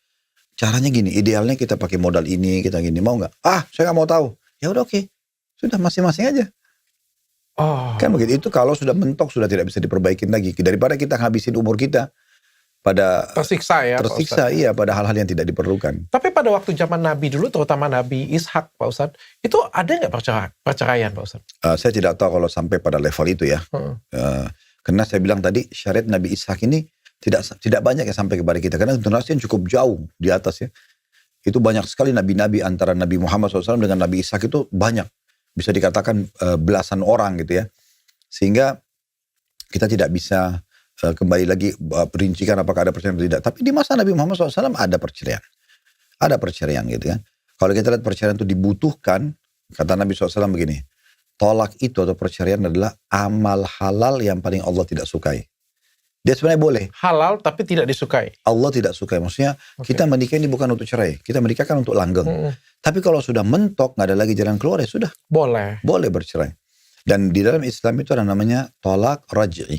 Caranya gini, idealnya kita pakai modal ini, kita gini, mau nggak? Saya nggak mau tahu. Ya udah oke, sudah masing-masing aja. Kan begitu. Itu kalau sudah mentok, sudah tidak bisa diperbaikin lagi. Daripada kita ngabisin umur kita pada tersiksa ya, tersiksa, iya, pada hal-hal yang tidak diperlukan. Tapi pada waktu zaman Nabi dulu, terutama Nabi Ishak, Pak Ustadz, itu ada nggak perceraian, Pak Ustadz? Saya tidak tahu kalau sampai pada level itu ya. Karena saya bilang tadi, syariat Nabi Ishak ini tidak banyak yang sampai kepada kita. Karena generasi yang cukup jauh di atas ya. Itu banyak sekali nabi-nabi antara Nabi Muhammad SAW dengan Nabi Ishak itu banyak. Bisa dikatakan belasan orang gitu ya. Sehingga kita tidak bisa kembali lagi perincikan apakah ada perceraian atau tidak. Tapi di masa Nabi Muhammad SAW ada perceraian. Ada perceraian gitu kan. Kalau kita lihat perceraian itu dibutuhkan, kata Nabi SAW begini, tolak itu atau perceraian adalah amal halal yang paling Allah tidak sukai. Dia sebenarnya boleh. Halal tapi tidak disukai. Allah tidak sukai. Maksudnya kita menikah ini bukan untuk cerai. Kita menikah kan untuk langgeng. Tapi kalau sudah mentok, nggak ada lagi jalan keluar, ya sudah. Boleh. Boleh bercerai. Dan di dalam Islam itu ada namanya tolak raj'i.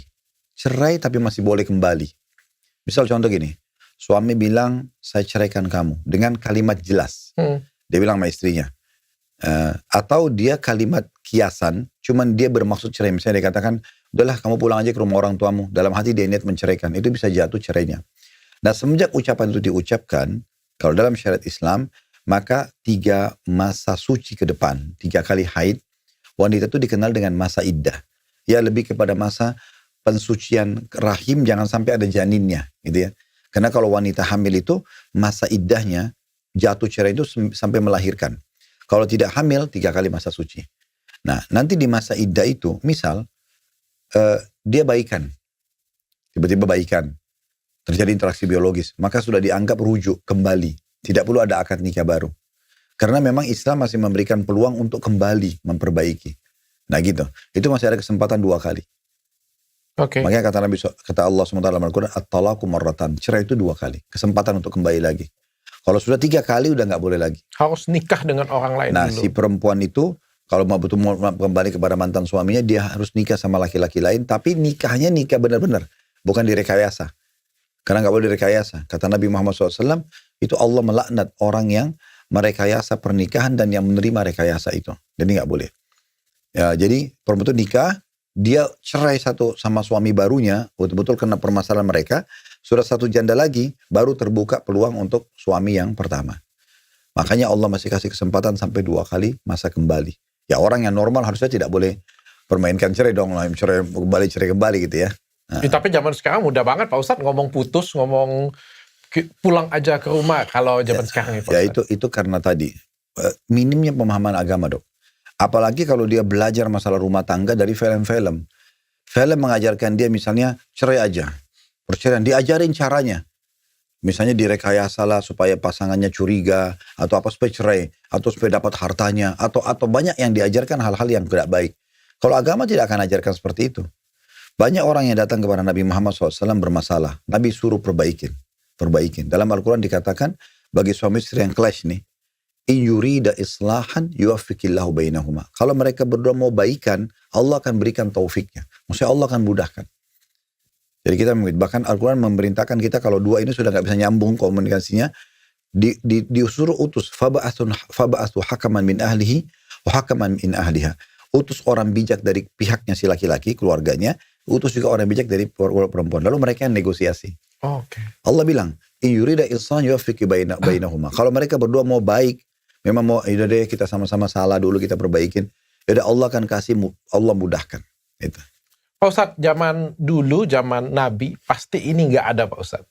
Cerai tapi masih boleh kembali. Misal contoh gini. Suami bilang, saya ceraikan kamu. Dengan kalimat jelas. Dia bilang sama istrinya, Atau dia kalimat kiasan, cuman dia bermaksud cerai. Misalnya dia katakan, udahlah kamu pulang aja ke rumah orang tuamu. Dalam hati dia niat menceraikan. Itu bisa jatuh cerainya. Nah semenjak ucapan itu diucapkan, kalau dalam syariat Islam, maka 3 masa suci ke depan, 3 kali haid, wanita itu dikenal dengan masa iddah. Ya lebih kepada masa pensucian rahim, jangan sampai ada janinnya, gitu ya. Karena kalau wanita hamil itu, masa iddahnya, jatuh cerai itu sampai melahirkan. Kalau tidak hamil, 3 kali masa suci. Nah, nanti di masa iddah itu, misal, dia baikan. Tiba-tiba baikan. Terjadi interaksi biologis. Maka sudah dianggap rujuk kembali. Tidak perlu ada akad nikah baru. Karena memang Islam masih memberikan peluang untuk kembali memperbaiki. Nah gitu. Itu masih ada kesempatan 2 kali. Oke. Makanya kata Allah SWT dalam Al-Quran, at-talaqu marratan. Cerai itu 2 kali. Kesempatan untuk kembali lagi. Kalau sudah 3 kali udah nggak boleh lagi. Harus nikah dengan orang lain Nah, dulu. si perempuan itu kalau mau betul mau kembali kepada mantan suaminya, dia harus nikah sama laki-laki lain, tapi nikahnya nikah benar-benar, bukan direkayasa. Karena nggak boleh direkayasa. Kata Nabi Muhammad SAW, itu Allah melaknat orang yang merekayasa pernikahan dan yang menerima rekayasa itu. Jadi nggak boleh. Ya, jadi perempuan itu nikah, dia cerai satu sama suami barunya, betul-betul kena permasalahan mereka. Sudah 1 janda lagi, baru terbuka peluang untuk suami yang pertama. Makanya Allah masih kasih kesempatan sampai 2 kali masa kembali. Ya orang yang normal harusnya tidak boleh permainkan cerai dong. Cerai kembali gitu ya. Nah. Tapi zaman sekarang mudah banget Pak Ustadz ngomong putus, ngomong pulang aja ke rumah kalau zaman sekarang ya Pak Ustadz. Ya itu karena tadi minimnya pemahaman agama dok. Apalagi kalau dia belajar masalah rumah tangga dari film-film. Film mengajarkan dia misalnya cerai aja. Perceraian, diajarin caranya. Misalnya direkayasalah supaya pasangannya curiga, atau apa supaya cerai, atau supaya dapat hartanya, atau banyak yang diajarkan hal-hal yang tidak baik. Kalau agama tidak akan ajarkan seperti itu. Banyak orang yang datang kepada Nabi Muhammad SAW bermasalah. Nabi suruh perbaikin. Dalam Al-Quran dikatakan, bagi suami istri yang clash nih, in yurida islahan yuwaffiqillahu bainahuma. Kalau mereka berdua mau baikan, Allah akan berikan taufiknya. Maksudnya Allah akan mudahkan. Jadi kita bahkan Al-Quran memerintahkan kita kalau 2 ini sudah nggak bisa nyambung komunikasinya, disuruh utus faba'athu hakaman min ahlihi wa hakaman min ahliha. Utus orang bijak dari pihaknya si laki-laki, keluarganya, utus juga orang bijak dari perempuan. Lalu mereka yang negosiasi. Oke. Allah bilang, in yurida ihsan yuwaffiqu bainahuma. Kalau mereka berdua mau baik, memang mau yaudah deh kita sama-sama salah dulu kita perbaikin. Yaudah Allah akan kasih, Allah mudahkan. Itu. Pak Ustadz, zaman dulu, zaman Nabi, pasti ini nggak ada Pak Ustadz.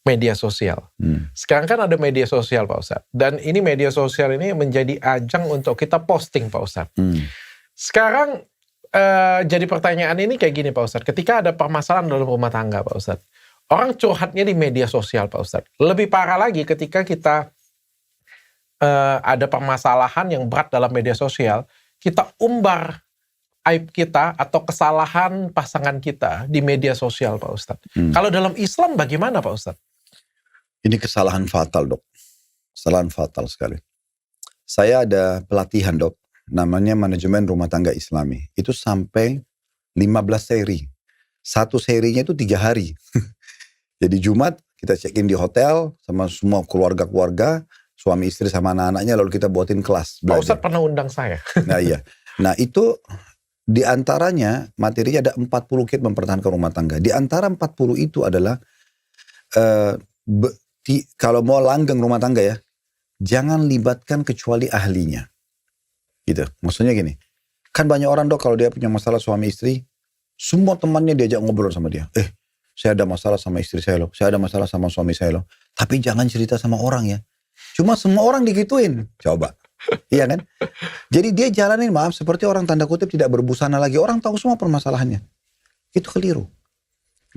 Media sosial. Sekarang kan ada media sosial Pak Ustadz. Dan ini media sosial ini menjadi ajang untuk kita posting Pak Ustadz. Sekarang jadi pertanyaan ini kayak gini Pak Ustadz. Ketika ada permasalahan dalam rumah tangga Pak Ustadz. Orang curhatnya di media sosial Pak Ustadz. Lebih parah lagi ketika kita ada permasalahan yang berat dalam media sosial. Kita umbar aib kita atau kesalahan pasangan kita di media sosial Pak Ustadz. Kalau dalam Islam bagaimana Pak Ustadz? Ini kesalahan fatal dok. Kesalahan fatal sekali. Saya ada pelatihan dok. Namanya manajemen rumah tangga Islami. Itu sampai 15 seri. 1 serinya itu 3 hari. Jadi Jumat kita check-in di hotel sama semua keluarga-keluarga. Suami istri sama anak-anaknya lalu kita buatin kelas. Pak Ustadz pernah undang saya. Nah iya. Nah itu di antaranya materinya ada 40 kiat mempertahankan rumah tangga. Di antara 40 itu adalah kalau mau langgeng rumah tangga ya, jangan libatkan kecuali ahlinya. Gitu. Maksudnya gini, kan banyak orang dok kalau dia punya masalah suami istri, semua temannya diajak ngobrol sama dia. Saya ada masalah sama istri saya loh, saya ada masalah sama suami saya loh. Tapi jangan cerita sama orang ya. Cuma semua orang digituin. Coba. Iya kan? Jadi dia jalanin maaf seperti orang tanda kutip tidak berbusana lagi. Orang tahu semua permasalahannya. Itu keliru.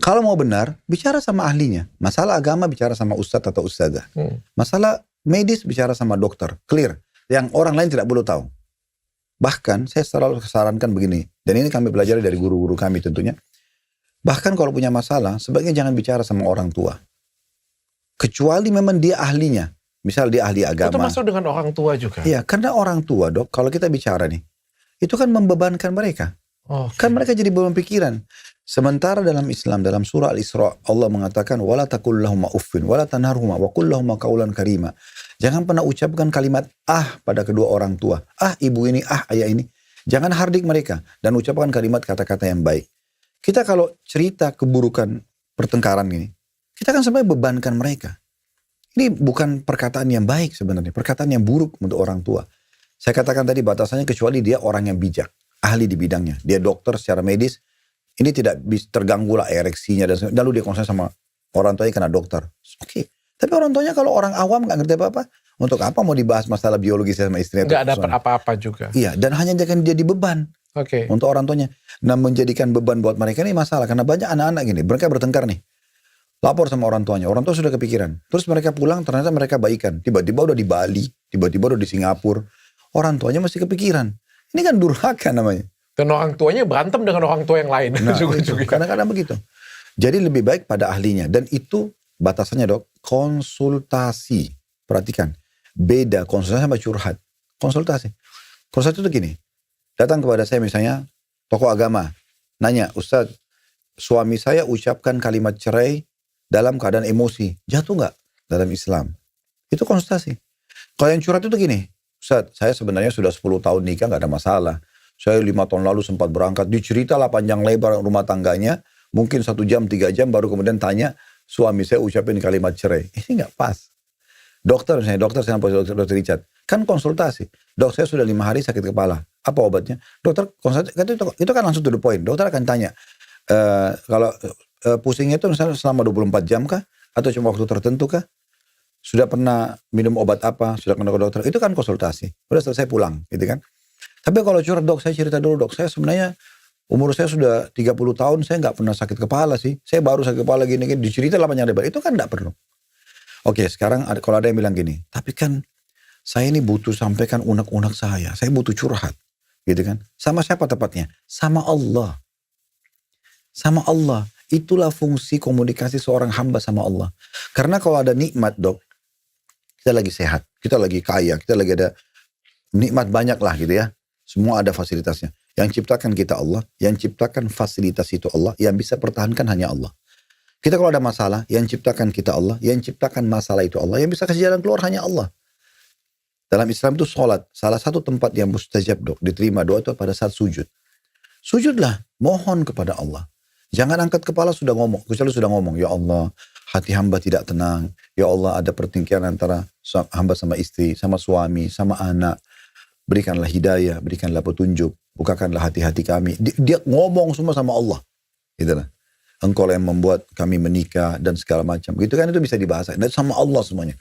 Kalau mau benar, bicara sama ahlinya. Masalah agama bicara sama ustadz atau ustadzah. Masalah medis bicara sama dokter. Clear. Yang orang lain tidak perlu tahu. Bahkan saya selalu sarankan begini. Dan ini kami pelajari dari guru-guru kami tentunya. Bahkan kalau punya masalah, sebaiknya jangan bicara sama orang tua. Kecuali memang dia ahlinya. Misal dia ahli agama. Itu masuk dengan orang tua juga. Iya, karena orang tua dok, kalau kita bicara nih, itu kan membebankan mereka. Oke. Kan mereka jadi beban pikiran. Sementara dalam Islam, dalam surah Al-Isra, Allah mengatakan, wala taqul lahuma uffin, wala tanharhuma, wa qul lahuma qawlan karima. Jangan pernah ucapkan kalimat pada kedua orang tua. Ibu ini, ayah ini. Jangan hardik mereka. Dan ucapkan kalimat kata-kata yang baik. Kita kalau cerita keburukan pertengkaran ini, kita kan sebenarnya bebankan mereka. Ini bukan perkataan yang baik sebenarnya. Perkataan yang buruk untuk orang tua. Saya katakan tadi batasannya kecuali dia orang yang bijak. Ahli di bidangnya. Dia dokter secara medis. Ini tidak bisa terganggu lah ereksinya. Dan lalu dia konsen sama orang tuanya karena dokter. Oke. Tapi orang tuanya kalau orang awam gak ngerti apa-apa. Untuk apa mau dibahas masalah biologis sama istrinya? Gak dapat apa-apa juga. Iya. Dan hanya jadi beban. Oke. Untuk orang tuanya. Nah menjadikan beban buat mereka ini masalah. Karena banyak anak-anak gini. Mereka bertengkar nih. Lapor sama orang tuanya. Orang tua sudah kepikiran. Terus mereka pulang ternyata mereka baikan. Tiba-tiba udah di Bali. Tiba-tiba udah di Singapura. Orang tuanya masih kepikiran. Ini kan durhaka namanya. Dan orang tuanya berantem dengan orang tua yang lain. Nah, kadang-kadang begitu. Jadi lebih baik pada ahlinya. Dan itu batasannya dok. Konsultasi. Perhatikan. Beda konsultasi sama curhat. Konsultasi. Konsultasi itu gini. Datang kepada saya misalnya. Tokoh agama. Nanya. Ustadz. Suami saya ucapkan kalimat cerai. Dalam keadaan emosi. Jatuh gak dalam Islam? Itu konsultasi. Kalau yang curhat itu gini. Ustadz, saya sebenarnya sudah 10 tahun nikah gak ada masalah. Saya 5 tahun lalu sempat berangkat. Diceritalah panjang lebar rumah tangganya. Mungkin 1 jam, 3 jam baru kemudian tanya. Suami saya ucapin kalimat cerai. Ini gak pas. Dokter misalnya, saya dokter Richard. Kan konsultasi. Dok, saya sudah 5 hari sakit kepala. Apa obatnya? Dokter konsultasi. Itu kan langsung to the point. Dokter akan tanya. Kalau pusingnya itu misalnya selama 24 jam kah? Atau cuma waktu tertentu kah? Sudah pernah minum obat apa? Sudah kena ke dokter? Itu kan konsultasi. Udah selesai pulang gitu kan. Tapi kalau curhat dok, saya cerita dulu dok. Saya sebenarnya umur saya sudah 30 tahun. Saya gak pernah sakit kepala sih. Saya baru sakit kepala gini-gini. Dicerita lah panjang lebar. Itu kan gak perlu. Oke sekarang kalau ada yang bilang gini. Tapi kan saya ini butuh sampaikan unek-unek saya. Saya butuh curhat. Gitu kan. Sama siapa tepatnya? Sama Allah. Sama Allah. Itulah fungsi komunikasi seorang hamba sama Allah. Karena kalau ada nikmat dok, kita lagi sehat, kita lagi kaya, kita lagi ada nikmat banyak lah gitu ya. Semua ada fasilitasnya. Yang ciptakan kita Allah, yang ciptakan fasilitas itu Allah, yang bisa pertahankan hanya Allah. Kita kalau ada masalah, yang ciptakan kita Allah, yang ciptakan masalah itu Allah, yang bisa kasih jalan keluar hanya Allah. Dalam Islam itu sholat, salah satu tempat yang mustajab dok, diterima doa itu pada saat sujud. Sujudlah, mohon kepada Allah. Jangan angkat kepala sudah ngomong. Kecuali sudah ngomong. Ya Allah, hati hamba tidak tenang. Ya Allah, ada pertikaian antara hamba sama istri, sama suami, sama anak. Berikanlah hidayah, berikanlah petunjuk. Bukakanlah hati-hati kami. Dia ngomong semua sama Allah. Itulah. Engkau yang membuat kami menikah dan segala macam. Gitu kan itu bisa dibahas. Dan sama Allah semuanya.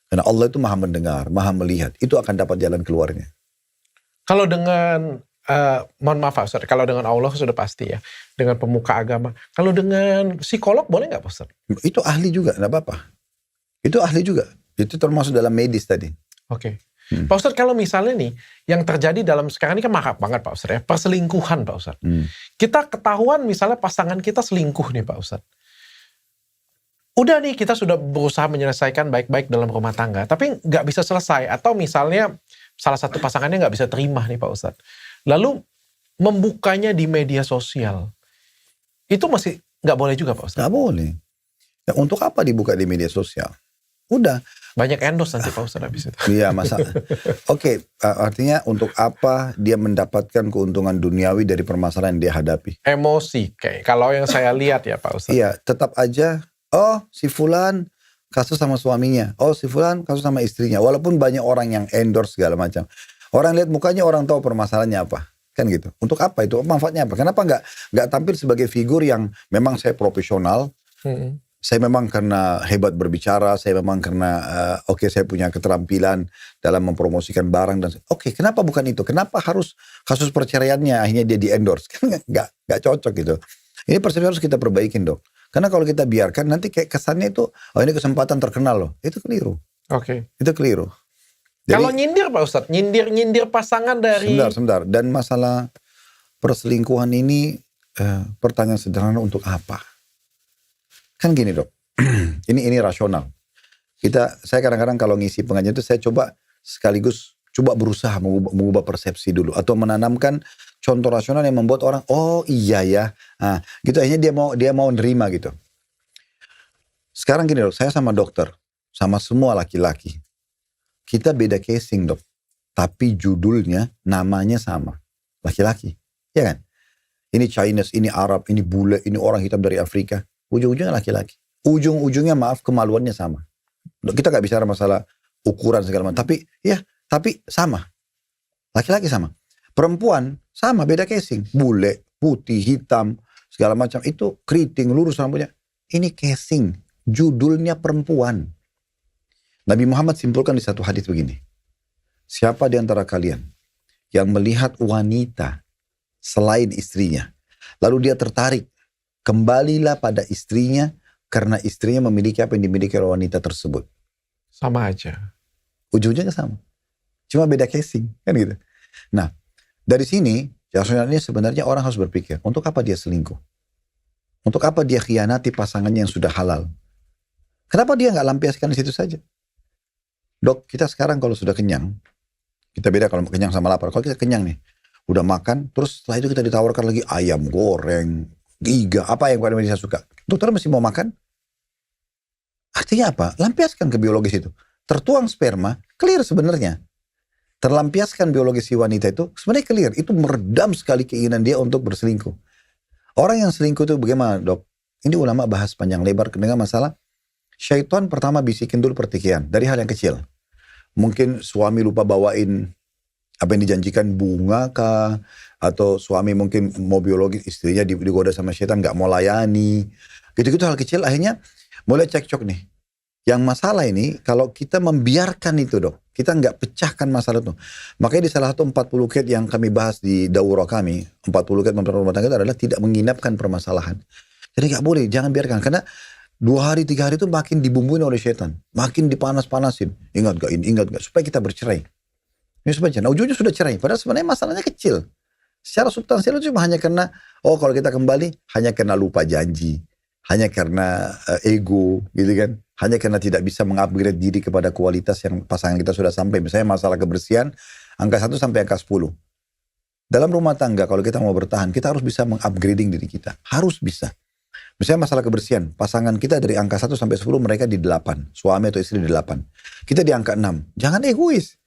Karena Allah itu maha mendengar, maha melihat. Itu akan dapat jalan keluarnya. Kalau dengan mohon maaf Pak Ustadz, kalau dengan Allah sudah pasti ya, dengan pemuka agama. Kalau dengan psikolog boleh nggak Pak Ustadz? Itu ahli juga, nggak apa-apa. Itu ahli juga. Itu termasuk dalam medis tadi. Oke. Pak Ustadz kalau misalnya nih, yang terjadi dalam sekarang ini kan marak banget Pak Ustadz ya, perselingkuhan Pak Ustadz. Kita ketahuan misalnya pasangan kita selingkuh nih Pak Ustadz. Udah nih kita sudah berusaha menyelesaikan baik-baik dalam rumah tangga, tapi nggak bisa selesai. Atau misalnya salah satu pasangannya nggak bisa terima nih Pak Ustadz. Lalu membukanya di media sosial. Itu masih nggak boleh juga Pak Ustadz? Nggak boleh. Ya, untuk apa dibuka di media sosial? Udah. Banyak endorse nanti Pak Ustadz habis itu. Iya masalah. Oke, artinya untuk apa dia mendapatkan keuntungan duniawi dari permasalahan yang dia hadapi? Emosi, kayak kalau yang saya lihat ya Pak Ustadz. Iya, tetap aja, oh si Fulan kasus sama suaminya. Oh si Fulan kasus sama istrinya. Walaupun banyak orang yang endorse segala macam. Orang lihat mukanya, orang tahu permasalahannya apa. Kan gitu. Untuk apa itu? Manfaatnya apa? Kenapa nggak tampil sebagai figur yang memang saya profesional. Saya memang karena hebat berbicara. Saya memang karena saya punya keterampilan dalam mempromosikan barang. Dan kenapa bukan itu? Kenapa harus kasus perceraiannya akhirnya dia di-endorse? Kan nggak cocok gitu. Ini persepsi harus kita perbaikin dok. Karena kalau kita biarkan nanti kayak kesannya itu, ini kesempatan terkenal loh. Itu keliru. Itu keliru. Jadi, kalau nyindir Pak Ustadz, nyindir pasangan dari... Sebentar. Dan masalah perselingkuhan ini, pertanyaan sederhana untuk apa? Kan gini dok, ini rasional. Saya kadang-kadang kalau ngisi pengajian itu saya coba sekaligus berusaha mengubah persepsi dulu. Atau menanamkan contoh rasional yang membuat orang, oh iya ya. Nah, gitu akhirnya dia mau nerima gitu. Sekarang gini dok, saya sama dokter, sama semua laki-laki. Kita beda casing dok, tapi judulnya, namanya sama. Laki-laki, ya kan? Ini Chinese, ini Arab, ini bule, ini orang hitam dari Afrika. Ujung-ujungnya laki-laki. Ujung-ujungnya maaf, kemaluannya sama. Kita gak bicara masalah ukuran segala macam, tapi sama. Laki-laki sama. Perempuan sama, beda casing. Bule, putih, hitam, segala macam. Itu keriting, lurus rambutnya. Ini casing. Judulnya perempuan. Nabi Muhammad simpulkan di satu hadis begini. Siapa di antara kalian yang melihat wanita selain istrinya, lalu dia tertarik, kembalilah pada istrinya karena istrinya memiliki apa yang dimiliki oleh wanita tersebut. Sama aja. Ujungnya sama. Cuma beda casing, kan gitu. Nah, dari sini, ini sebenarnya orang harus berpikir, untuk apa dia selingkuh? Untuk apa dia khianati pasangannya yang sudah halal? Kenapa dia nggak lampiaskan di situ saja? Dok, kita sekarang kalau sudah kenyang, kita beda kalau kenyang sama lapar. Kalau kita kenyang nih, udah makan, terus setelah itu kita ditawarkan lagi ayam goreng, iga, apa yang paling saya suka. Dokter masih mau makan? Artinya apa? Lampiaskan ke biologis itu. Tertuang sperma, clear sebenarnya. Terlampiaskan biologis si wanita itu, sebenarnya clear. Itu meredam sekali keinginan dia untuk berselingkuh. Orang yang selingkuh itu bagaimana dok? Ini ulama bahas panjang lebar dengan masalah syaitan pertama bisikin dulu pertikaian dari hal yang kecil. Mungkin suami lupa bawain apa yang dijanjikan bunga kah, atau suami mungkin mau biologis, istrinya digoda sama syaitan gak mau layani. Gitu-gitu hal kecil akhirnya mulai cekcok nih. Yang masalah ini kalau kita membiarkan itu dok, kita nggak pecahkan masalah itu. Makanya di salah satu 40 kiat yang kami bahas di daurah kami, 40 kiat memperbaiki rumah tangga itu adalah tidak menginapkan permasalahan. Jadi nggak boleh, jangan biarkan. Karena 2 hari 3 hari itu makin dibumbuin oleh setan, makin dipanas-panasin. Ingat gak, supaya kita bercerai. Ini supaya, nah ujungnya sudah cerai. Padahal sebenarnya masalahnya kecil. Secara substansial itu cuma hanya karena, kalau kita kembali hanya karena lupa janji. Hanya karena ego gitu kan. Hanya karena tidak bisa mengupgrade diri kepada kualitas yang pasangan kita sudah sampai. Misalnya masalah kebersihan, angka 1 sampai angka 10. Dalam rumah tangga kalau kita mau bertahan, kita harus bisa mengupgrading diri kita. Harus bisa. Misalnya masalah kebersihan, pasangan kita dari angka 1 sampai 10 mereka di 8. Suami atau istri di 8. Kita di angka 6. Jangan egois.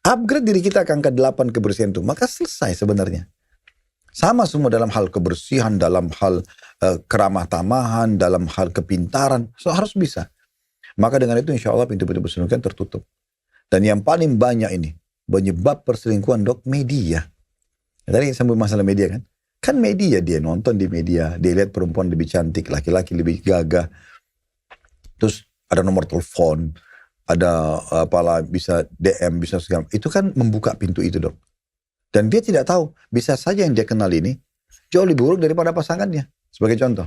Upgrade diri kita ke angka 8 kebersihan itu. Maka selesai sebenarnya. Sama semua dalam hal kebersihan, dalam hal keramah tamahan, dalam hal kepintaran. Harus bisa. Maka dengan itu insya Allah pintu-pintu perselingkuhan tertutup. Dan yang paling banyak ini, penyebab perselingkuhan dok, media. Tadi sambil masalah media kan. Kan media, dia nonton di media, dia lihat perempuan lebih cantik, laki-laki lebih gagah. Terus ada nomor telepon, ada apalah, bisa DM, bisa segala. Itu kan membuka pintu itu dok. Dan dia tidak tahu, bisa saja yang dia kenal ini jauh lebih buruk daripada pasangannya. Sebagai contoh.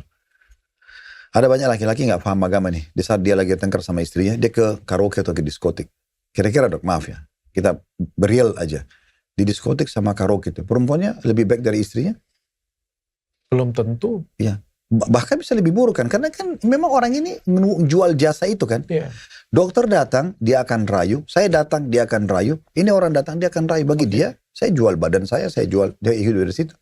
Ada banyak laki-laki gak paham agama nih. Di saat dia lagi tengkar sama istrinya, dia ke karaoke atau ke diskotik. Kira-kira dok, maaf ya. Kita bereal aja. Di diskotik sama karaoke itu, perempuannya lebih baik dari istrinya? Belum tentu. Iya. Bahkan bisa lebih buruk kan. Karena kan memang orang ini jual jasa itu kan. Yeah. Dokter datang, dia akan rayu. Saya datang, dia akan rayu. Ini orang datang, dia akan rayu. Bagi dia, saya jual badan saya jual. Dia hidup dari situ.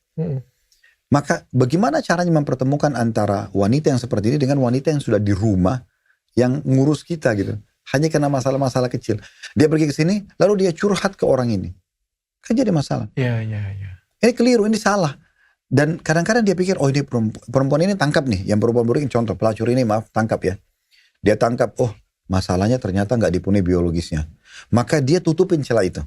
Maka bagaimana caranya mempertemukan antara wanita yang seperti ini dengan wanita yang sudah di rumah, yang ngurus kita gitu. Hanya karena masalah-masalah kecil. Dia pergi ke sini, lalu dia curhat ke orang ini. Kan jadi masalah. Iya. Ini keliru, ini salah. Dan kadang-kadang dia pikir, oh ini perempuan ini tangkap nih. Yang perempuan buruk, contoh pelacur ini maaf, tangkap ya. Dia tangkap, oh masalahnya ternyata gak dipenuhi biologisnya. Maka dia tutupin celah itu.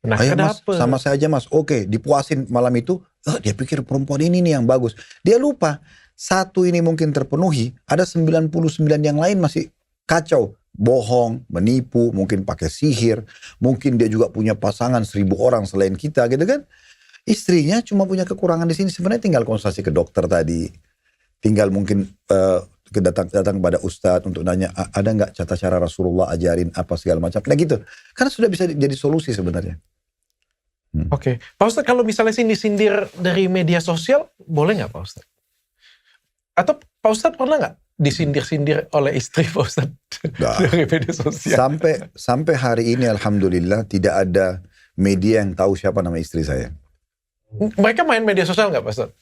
Nah, ayo mas, kenapa? sama saya aja mas. Oke, dipuasin malam itu. Dia pikir perempuan ini nih yang bagus. Dia lupa, satu ini mungkin terpenuhi, ada 99 yang lain masih kacau. Bohong, menipu, mungkin pakai sihir. Mungkin dia juga punya pasangan 1000 orang selain kita gitu kan. Istrinya cuma punya kekurangan di sini. Sebenarnya tinggal konsultasi ke dokter tadi. Tinggal mungkin datang kepada ustadz untuk nanya, ada nggak cara Rasulullah ajarin apa segala macam. Nah gitu. Karena sudah bisa jadi solusi sebenarnya. Oke. Pak Ustadz, kalau misalnya sindir dari media sosial, boleh nggak Pak Ustadz? Atau Pak Ustadz pernah nggak disindir-sindir oleh istri Pak Ustadz dari media sosial? Sampai hari ini alhamdulillah tidak ada media yang tahu siapa nama istri saya. Mereka main media sosial nggak, Pak Ustadz?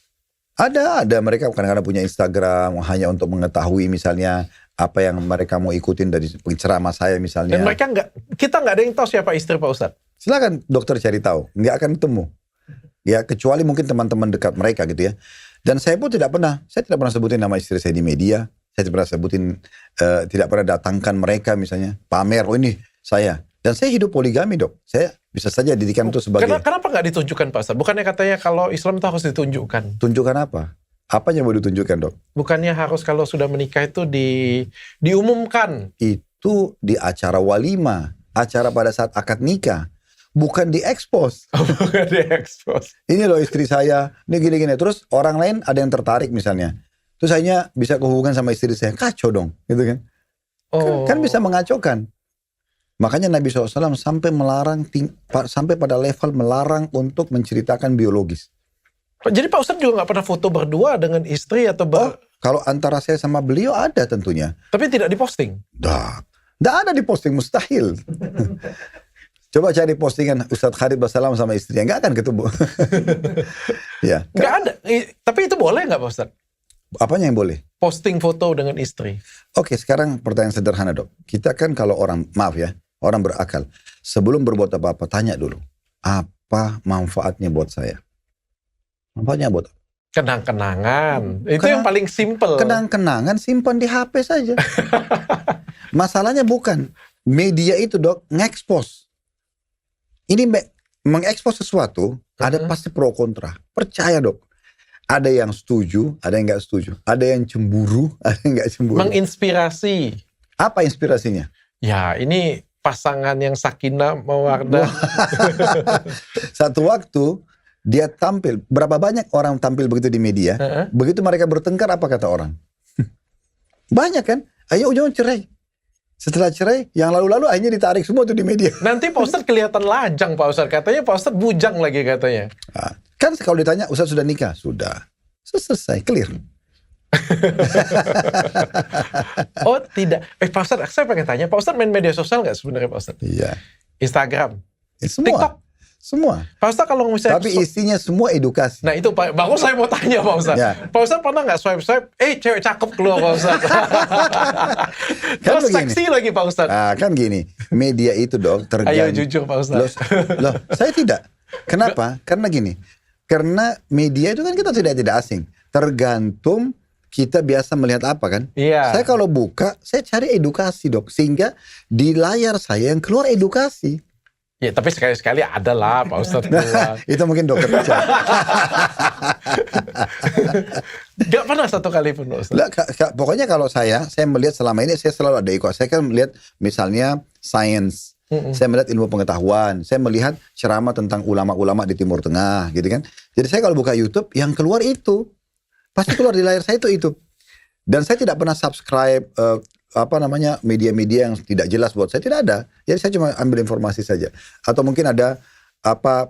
Ada mereka kadang-kadang punya Instagram hanya untuk mengetahui misalnya apa yang mereka mau ikutin dari ceramah saya misalnya. Dan mereka kita nggak ada yang tahu siapa istri Pak Ustadz. Silakan dokter cari tahu, nggak akan ketemu. Ya kecuali mungkin teman-teman dekat mereka gitu ya. Dan saya pun saya tidak pernah sebutin nama istri saya di media. Saya tidak pernah sebutin, tidak pernah datangkan mereka misalnya pamer, oh ini saya. Dan saya hidup poligami, Dok. Saya bisa saja didikan itu sebagai... Kenapa nggak ditunjukkan, Pak Ustadz? Bukannya katanya kalau Islam itu harus ditunjukkan. Tunjukkan apa? Apa yang mau ditunjukkan, Dok? Bukannya harus kalau sudah menikah itu diumumkan. Itu di acara walima, acara pada saat akad nikah. Bukan diekspos. Bukan diekspos. Ini loh istri saya, ini gini-gini. Terus orang lain ada yang tertarik misalnya. Terus saya bisa kehubungan sama istri saya. Kacau dong, gitu kan? Kan bisa mengacaukan. Makanya Nabi SAW sampai sampai pada level melarang untuk menceritakan biologis. Jadi Pak Ustadz juga nggak pernah foto berdua dengan istri atau kalau antara saya sama beliau ada tentunya. Tapi tidak diposting? Nggak ada diposting, mustahil. Coba cari postingan Ustadz Khalid Basalam sama istrinya, nggak akan ketemu. Ya. Nggak ada. Tapi itu boleh nggak Pak Ustadz? Apanya yang boleh? Posting foto dengan istri. Oke, sekarang pertanyaan sederhana, Dok. Kita kan kalau orang berakal, sebelum berbuat apa-apa, tanya dulu. Apa manfaatnya buat saya? Manfaatnya buat apa? Kenang-kenangan. Itu yang paling simple. Kenang-kenangan simpan di HP saja. Masalahnya bukan. Media itu, Dok, ngekspos. Ini mengekspos sesuatu, ada pasti pro kontra. Percaya, Dok. Ada yang setuju, ada yang nggak setuju. Ada yang cemburu, ada yang nggak cemburu. Menginspirasi. Apa inspirasinya? Ya, ini pasangan yang sakinah mawaddah. Satu waktu dia tampil, berapa banyak orang tampil begitu di media, begitu mereka bertengkar apa kata orang? Banyak kan? Ayo ujung cerai. Setelah cerai, yang lalu-lalu akhirnya ditarik semua tuh di media. Nanti Pak Ustadz kelihatan lajang Pak Ustadz. Katanya Pak Ustadz bujang lagi katanya. Kan kalau ditanya, Ustadz sudah nikah? Sudah. Selesai, clear. Oh tidak. Pak Ustadz, saya pengen tanya. Pak Ustadz main media sosial nggak sebenarnya Pak Ustadz? Iya. Instagram? Semua. TikTok? Semua. Pak Ustadz kalau misalnya... Tapi isinya semua edukasi. Nah itu Pak, baru saya mau tanya Pak Ustadz. Ya. Pak Ustadz pernah nggak swipe, cewek cakep keluar Pak Ustadz. Kan seksi lagi Pak Ustadz. Kan gini, media itu dong tergantung. Ayo jujur Pak Ustadz. Loh, saya tidak. Kenapa? Karena gini, karena media itu kan kita tidak asing. Tergantung kita biasa melihat apa kan. Iya. Saya kalau buka, saya cari edukasi Dok. Sehingga di layar saya yang keluar edukasi. Ya, tapi sekali-sekali ada lah Pak Ustadz. Itu mungkin dokter baca. Gak pernah satu kali pun Pak Ustadz. Pokoknya kalau saya melihat selama ini, saya selalu ada ikut. Saya kan melihat misalnya science. Saya melihat ilmu pengetahuan. Saya melihat ceramah tentang ulama-ulama di Timur Tengah. Gitu kan. Jadi saya kalau buka YouTube, yang keluar itu. Pasti keluar di layar saya itu. Dan saya tidak pernah subscribe media-media yang tidak jelas buat saya, tidak ada. Jadi saya cuma ambil informasi saja. Atau mungkin ada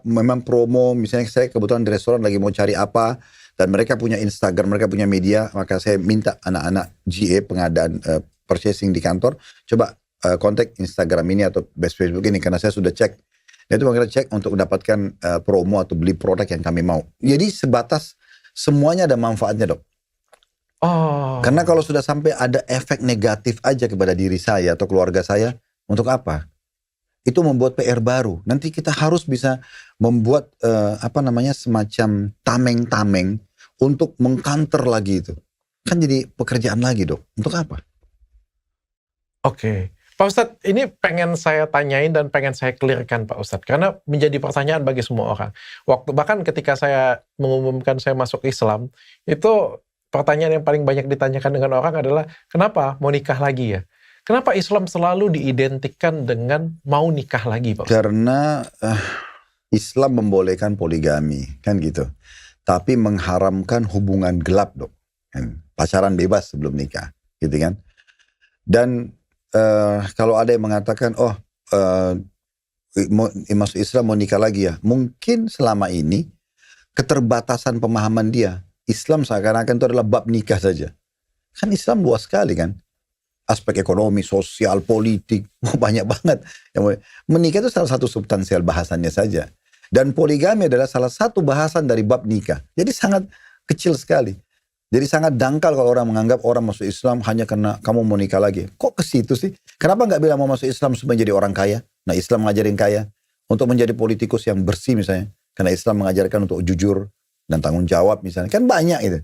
memang promo, misalnya saya kebetulan di restoran lagi mau cari apa dan mereka punya Instagram, mereka punya media, maka saya minta anak-anak GA pengadaan purchasing di kantor coba kontak Instagram ini atau Facebook ini karena saya sudah cek. Dan itu kita cek untuk mendapatkan promo atau beli produk yang kami mau. Jadi sebatas semuanya ada manfaatnya, Dok. Karena kalau sudah sampai ada efek negatif aja kepada diri saya atau keluarga saya, untuk apa? Itu membuat PR baru. Nanti kita harus bisa membuat semacam tameng-tameng untuk mengcounter lagi itu. Kan jadi pekerjaan lagi, Dok. Untuk apa? Oke. Pak Ustadz, ini pengen saya tanyain dan pengen saya clearkan Pak Ustadz. Karena menjadi pertanyaan bagi semua orang. Bahkan ketika saya mengumumkan saya masuk Islam, itu pertanyaan yang paling banyak ditanyakan dengan orang adalah, kenapa mau nikah lagi ya? Kenapa Islam selalu diidentikan dengan mau nikah lagi Pak Ustadz? Karena Islam membolehkan poligami, kan gitu. Tapi mengharamkan hubungan gelap, Dok. Pacaran bebas sebelum nikah, gitu kan. Dan kalau ada yang mengatakan, masuk Islam mau nikah lagi ya. Mungkin selama ini keterbatasan pemahaman dia. Islam seakan-akan itu adalah bab nikah saja. Kan Islam luas sekali kan. Aspek ekonomi, sosial, politik, banyak banget. Menikah itu salah satu substansial bahasannya saja. Dan poligami adalah salah satu bahasan dari bab nikah. Jadi sangat kecil sekali. Jadi sangat dangkal kalau orang menganggap orang masuk Islam hanya karena kamu mau nikah lagi. Kok ke situ sih? Kenapa nggak bilang mau masuk Islam supaya menjadi orang kaya? Nah, Islam mengajarin kaya untuk menjadi politikus yang bersih misalnya. Karena Islam mengajarkan untuk jujur dan tanggung jawab misalnya. Kan banyak itu.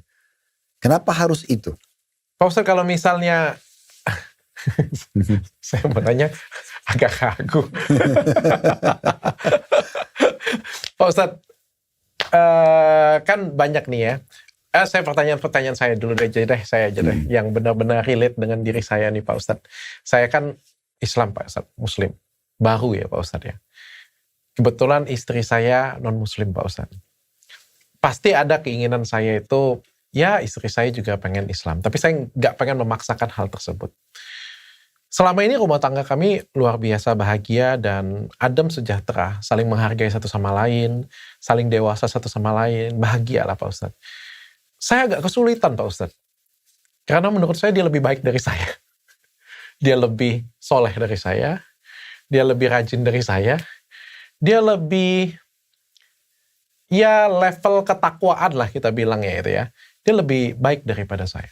Kenapa harus itu? Pak Ustadz, kalau misalnya saya mau tanya agak ragu. Pak Ustadz, kan banyak nih ya. Saya pertanyaan saya dulu deh, saya aja deh, yang benar-benar relate dengan diri saya nih Pak Ustadz. Saya kan Islam Pak Ustadz, Muslim. Baru ya Pak Ustadz ya. Kebetulan istri saya non-Muslim Pak Ustadz. Pasti ada keinginan saya itu, ya istri saya juga pengen Islam. Tapi saya nggak pengen memaksakan hal tersebut. Selama ini rumah tangga kami luar biasa bahagia dan adem sejahtera. Saling menghargai satu sama lain, saling dewasa satu sama lain. Bahagia lah Pak Ustadz. Saya agak kesulitan Pak Ustadz. Karena menurut saya dia lebih baik dari saya. Dia lebih soleh dari saya. Dia lebih rajin dari saya. Dia lebih, ya level ketakwaan lah kita bilang ya itu ya. Dia lebih baik daripada saya.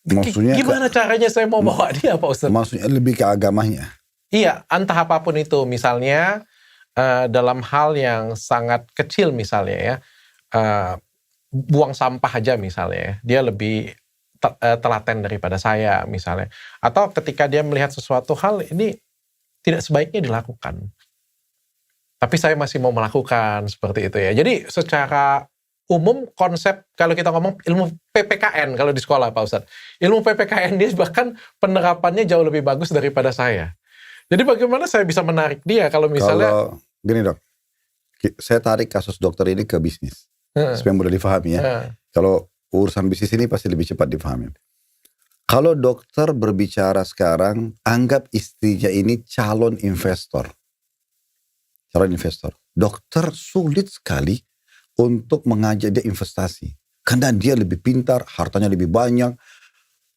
Maksudnya Gimana caranya saya mau bawa dia Pak Ustadz? Maksudnya lebih ke agamanya. Iya, entah apapun itu. Misalnya dalam hal yang sangat kecil misalnya ya. Buang sampah aja misalnya ya. Dia lebih telaten daripada saya misalnya. Atau ketika dia melihat sesuatu hal ini tidak sebaiknya dilakukan. Tapi saya masih mau melakukan seperti itu ya. Jadi secara umum konsep kalau kita ngomong ilmu PPKN kalau di sekolah Pak Ustadz. Ilmu PPKN dia bahkan penerapannya jauh lebih bagus daripada saya. Jadi bagaimana saya bisa menarik dia kalau misalnya... Kalau gini dok, saya tarik kasus dokter ini ke bisnis. Supaya mudah difahami ya. Kalau urusan bisnis ini pasti lebih cepat difahami. Kalau dokter berbicara sekarang, anggap istrinya ini calon investor. Calon investor. Dokter sulit sekali untuk mengajak dia investasi. Karena dia lebih pintar, hartanya lebih banyak.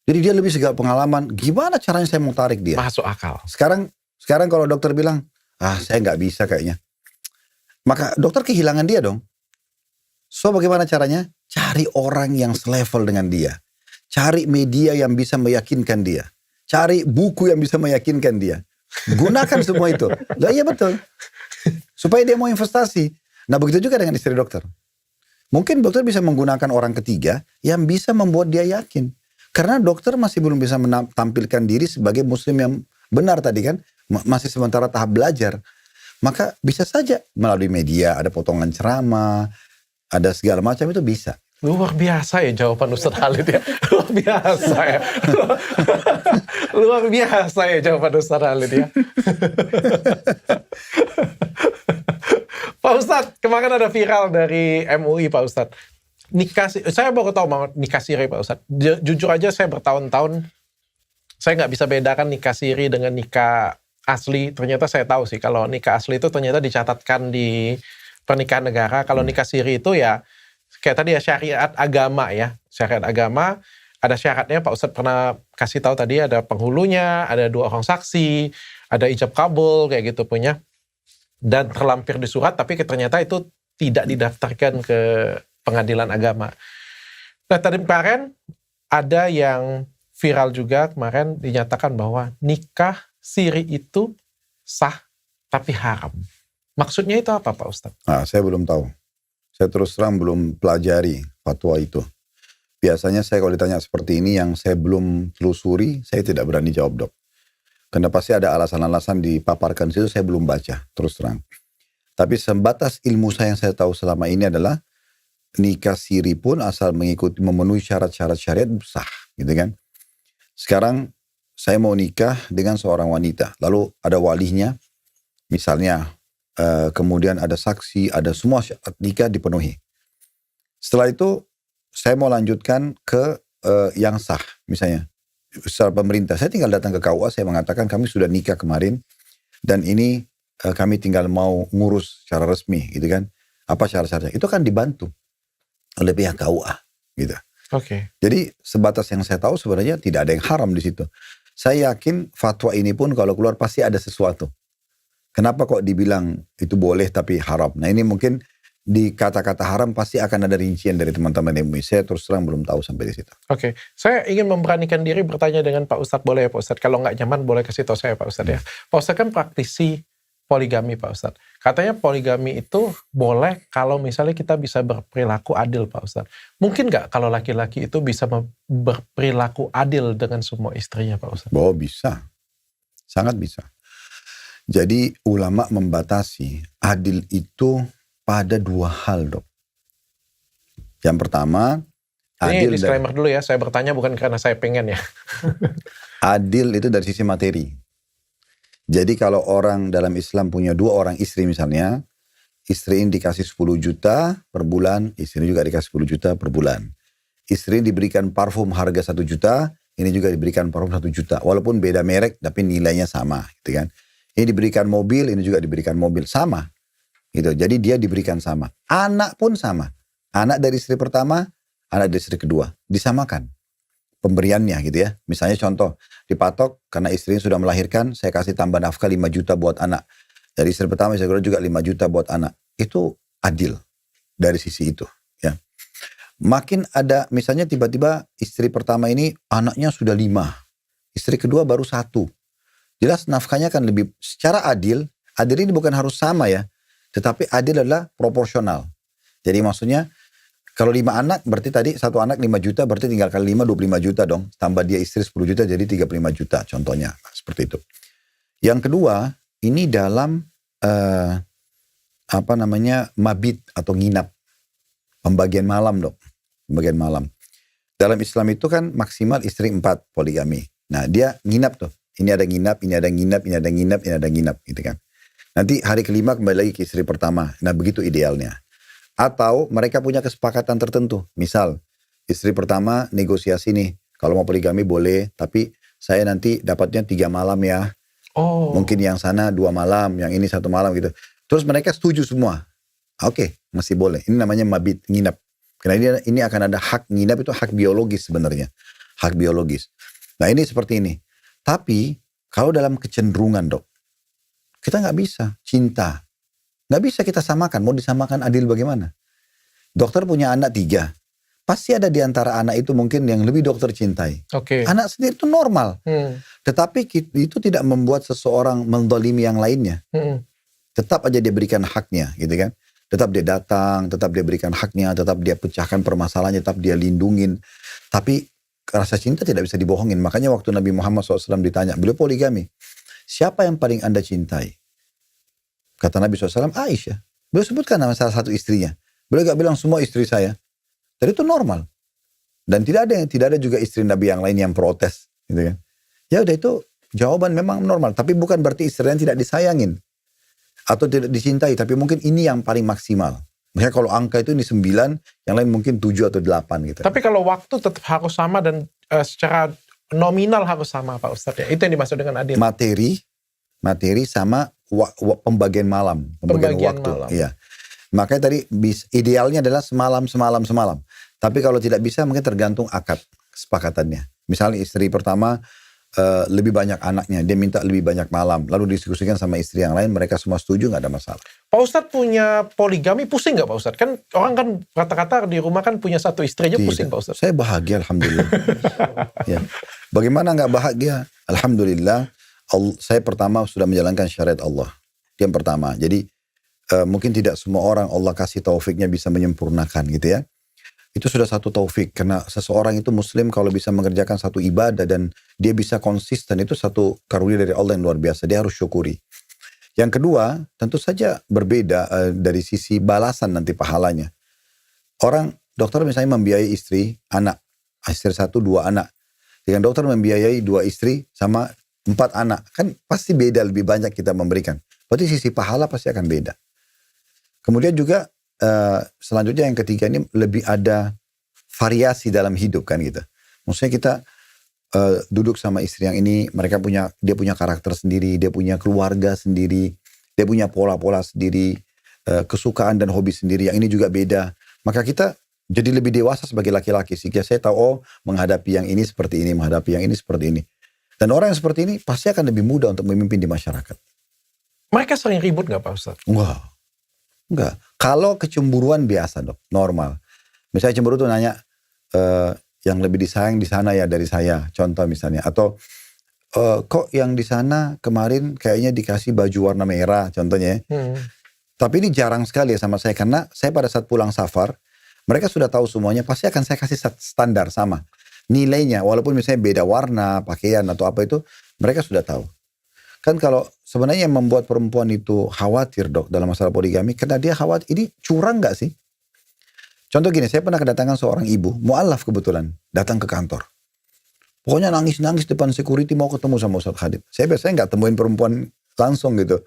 Jadi dia lebih segala pengalaman. Gimana caranya saya mau tarik dia? Masuk akal. Sekarang kalau dokter bilang, saya nggak bisa kayaknya. Maka dokter kehilangan dia dong. So bagaimana caranya? Cari orang yang selevel dengan dia. Cari media yang bisa meyakinkan dia. Cari buku yang bisa meyakinkan dia. Gunakan semua itu. Lah iya betul. Supaya dia mau investasi. Nah begitu juga dengan istri dokter. Mungkin dokter bisa menggunakan orang ketiga yang bisa membuat dia yakin. Karena dokter masih belum bisa menampilkan diri sebagai muslim yang benar tadi kan. Masih sementara tahap belajar. Maka bisa saja melalui media, ada potongan ceramah, ada segala macam itu bisa. Luar biasa ya jawaban Ustadz Khalid ya. Luar biasa ya. Luar biasa ya jawaban Ustadz Khalid ya. Pak Ustadz, kemarin ada viral dari MUI Pak Ustadz. Saya baru tahu banget nikah siri Pak Ustadz. Jujur aja saya bertahun-tahun, saya nggak bisa bedakan nikah siri dengan nikah asli. Ternyata saya tahu sih kalau nikah asli itu ternyata dicatatkan di pernikahan negara. Kalau nikah siri itu ya kayak tadi ya syariat agama ya. Syariat agama ada syaratnya Pak Ustadz pernah kasih tahu tadi ada penghulunya, ada 2 orang saksi, ada ijab kabul kayak gitu punya. Dan terlampir di surat tapi ternyata itu tidak didaftarkan ke pengadilan agama. Nah tadi kemarin ada yang viral juga kemarin dinyatakan bahwa nikah siri itu sah tapi haram. Maksudnya itu apa Pak Ustadz? Saya belum tahu. Saya terus terang belum pelajari fatwa itu. Biasanya saya kalau ditanya seperti ini yang saya belum telusuri, saya tidak berani jawab dok. Karena pasti ada alasan-alasan dipaparkan situ saya belum baca, terus terang. Tapi sebatas ilmu saya yang saya tahu selama ini adalah nikah siri pun asal mengikuti memenuhi syarat-syarat syariat sah, gitu kan. Sekarang saya mau nikah dengan seorang wanita, lalu ada walinya, misalnya kemudian ada saksi, ada semua syarat nikah dipenuhi. Setelah itu saya mau lanjutkan ke yang sah, misalnya secara pemerintah. Saya tinggal datang ke KUA, saya mengatakan kami sudah nikah kemarin dan ini kami tinggal mau ngurus secara resmi, gitu kan? Apa syarat-syaratnya? Itu kan dibantu oleh pihak KUA, gitu. Oke. Jadi sebatas yang saya tahu sebenarnya tidak ada yang haram di situ. Saya yakin fatwa ini pun kalau keluar pasti ada sesuatu. Kenapa kok dibilang itu boleh tapi haram? Nah ini mungkin di kata-kata haram pasti akan ada rincian dari teman-teman MUI. Saya terus terang belum tahu sampai di situ. Oke, saya ingin memberanikan diri bertanya dengan Pak Ustadz, boleh ya Pak Ustadz? Kalau nggak nyaman boleh kasih tahu saya Pak Ustadz ya. Pak Ustadz kan praktisi poligami Pak Ustadz. Katanya poligami itu boleh kalau misalnya kita bisa berperilaku adil Pak Ustadz. Mungkin nggak kalau laki-laki itu bisa berperilaku adil dengan semua istrinya Pak Ustadz? Oh bisa, sangat bisa. Jadi ulama membatasi adil itu pada dua hal dok. Yang pertama, ini disclaimer dulu ya, saya bertanya bukan karena saya pengen ya. Adil itu dari sisi materi. Jadi kalau orang dalam Islam punya 2 orang istri misalnya, istri ini dikasih 10 juta per bulan, istri juga dikasih 10 juta per bulan. Istri diberikan parfum harga 1 juta, ini juga diberikan parfum 1 juta. Walaupun beda merek, tapi nilainya sama. Gitu kan. Ini diberikan mobil, ini juga diberikan mobil. Sama. Gitu. Jadi dia diberikan sama. Anak pun sama. Anak dari istri pertama, anak dari istri kedua. Disamakan pemberiannya gitu ya. Misalnya contoh, dipatok karena istri sudah melahirkan, saya kasih tambah nafkah 5 juta buat anak. Dari istri pertama, istri kedua juga 5 juta buat anak. Itu adil dari sisi itu. Ya. Makin ada, misalnya tiba-tiba istri pertama ini anaknya sudah 5. Istri kedua baru 1. Jelas nafkahnya kan lebih, secara adil ini bukan harus sama ya. Tetapi adil adalah proporsional. Jadi maksudnya, kalau 5 anak, berarti tadi 1 anak 5 juta, berarti tinggal kali 5, 25 juta dong. Tambah dia istri 10 juta, jadi 35 juta contohnya. Seperti itu. Yang kedua, ini dalam, mabit atau nginap. Pembagian malam dong. Pembagian malam. Dalam Islam itu kan maksimal istri 4 poligami. Nah dia nginap tuh. Ini ada nginap, ini ada nginap, ini ada nginap, ini ada nginap. Gitu kan. Nanti hari kelima kembali lagi ke istri pertama. Nah begitu idealnya. Atau mereka punya kesepakatan tertentu. Misal, istri pertama negosiasi nih. Kalau mau poligami boleh, tapi saya nanti dapatnya 3 malam ya. Oh. Mungkin yang sana 2 malam, yang ini 1 malam gitu. Terus mereka setuju semua. Oke, masih boleh. Ini namanya mabit, nginap. Karena ini akan ada hak nginap, itu hak biologis sebenarnya. Hak biologis. Nah ini seperti ini. Tapi, kalau dalam kecenderungan dok, kita nggak bisa cinta. Nggak bisa kita samakan. Mau disamakan adil bagaimana? Dokter punya anak 3. Pasti ada di antara anak itu mungkin yang lebih dokter cintai. Okay. Anak sendiri itu normal. Tetapi itu tidak membuat seseorang mendolimi yang lainnya. Tetap aja dia berikan haknya gitu kan. Tetap dia datang, tetap dia berikan haknya, tetap dia pecahkan permasalahannya, tetap dia lindungin. Tapi rasa cinta tidak bisa dibohongin. Makanya waktu Nabi Muhammad SAW ditanya, beliau poligami. Siapa yang paling Anda cintai? Kata Nabi SAW, Aisyah. Beliau sebutkan nama salah satu istrinya. Beliau gak bilang semua istri saya. Dan itu normal. Dan tidak ada juga istri Nabi yang lain yang protes. Gitu kan. Ya udah itu jawaban memang normal. Tapi bukan berarti istri yang tidak disayangin. Atau tidak dicintai. Tapi mungkin ini yang paling maksimal. Misalnya kalau angka itu ini 9, yang lain mungkin 7 atau 8 gitu. Tapi kalau waktu tetap harus sama dan secara nominal harus sama Pak Ustadz ya. Itu yang dimaksud dengan adil. Materi sama pembagian malam. Pembagian waktu. Malam. Iya. Makanya tadi idealnya adalah semalam. Tapi kalau tidak bisa mungkin tergantung akad kesepakatannya. Misalnya istri pertama lebih banyak anaknya, dia minta lebih banyak malam. Lalu diskusikan sama istri yang lain, mereka semua setuju gak ada masalah. Pak Ustadz punya poligami, pusing gak Pak Ustadz? Kan orang kan kata-kata di rumah kan punya 1 istri aja pusing Pak Ustadz. Saya bahagia Alhamdulillah. Ya. Bagaimana gak bahagia? Alhamdulillah. Saya pertama sudah menjalankan syariat Allah. Yang pertama. Jadi mungkin tidak semua orang Allah kasih taufiknya bisa menyempurnakan gitu ya. Itu sudah satu taufik. Karena seseorang itu muslim kalau bisa mengerjakan satu ibadah dan dia bisa konsisten, itu satu karunia dari Allah yang luar biasa. Dia harus syukuri. Yang kedua, tentu saja berbeda dari sisi balasan nanti pahalanya. Orang, dokter misalnya membiayai istri, anak. Istri 1, 2 anak. Dengan dokter membiayai 2 istri sama 4 anak. Kan pasti beda, lebih banyak kita memberikan. Berarti sisi pahala pasti akan beda. Kemudian juga selanjutnya yang ketiga ini lebih ada variasi dalam hidup kan gitu. Maksudnya kita duduk sama istri yang ini, dia punya karakter sendiri, dia punya keluarga sendiri, dia punya pola-pola sendiri, kesukaan dan hobi sendiri. Yang ini juga beda. Maka kita jadi lebih dewasa sebagai laki-laki. Sehingga saya tahu menghadapi yang ini seperti ini, menghadapi yang ini seperti ini. Dan orang yang seperti ini pasti akan lebih mudah untuk memimpin di masyarakat. Mereka sering ribut nggak Pak Ustadz? Enggak. Kalau kecemburuan biasa dok, normal. Misalnya cemburu tuh nanya, yang lebih disayang di sana ya dari saya, contoh misalnya. Atau kok yang di sana kemarin kayaknya dikasih baju warna merah, contohnya. Tapi ini jarang sekali ya sama saya, karena saya pada saat pulang safar, mereka sudah tahu semuanya, pasti akan saya kasih standar sama. Nilainya, walaupun misalnya beda warna, pakaian atau apa itu, mereka sudah tahu. Kan kalau sebenarnya yang membuat perempuan itu khawatir dok dalam masalah poligami, karena dia khawatir, ini curang gak sih? Contoh gini, saya pernah kedatangan seorang ibu, mu'alaf kebetulan, datang ke kantor. Pokoknya nangis-nangis depan security mau ketemu sama Ustadz Khalid. Saya biasanya gak temuin perempuan langsung gitu.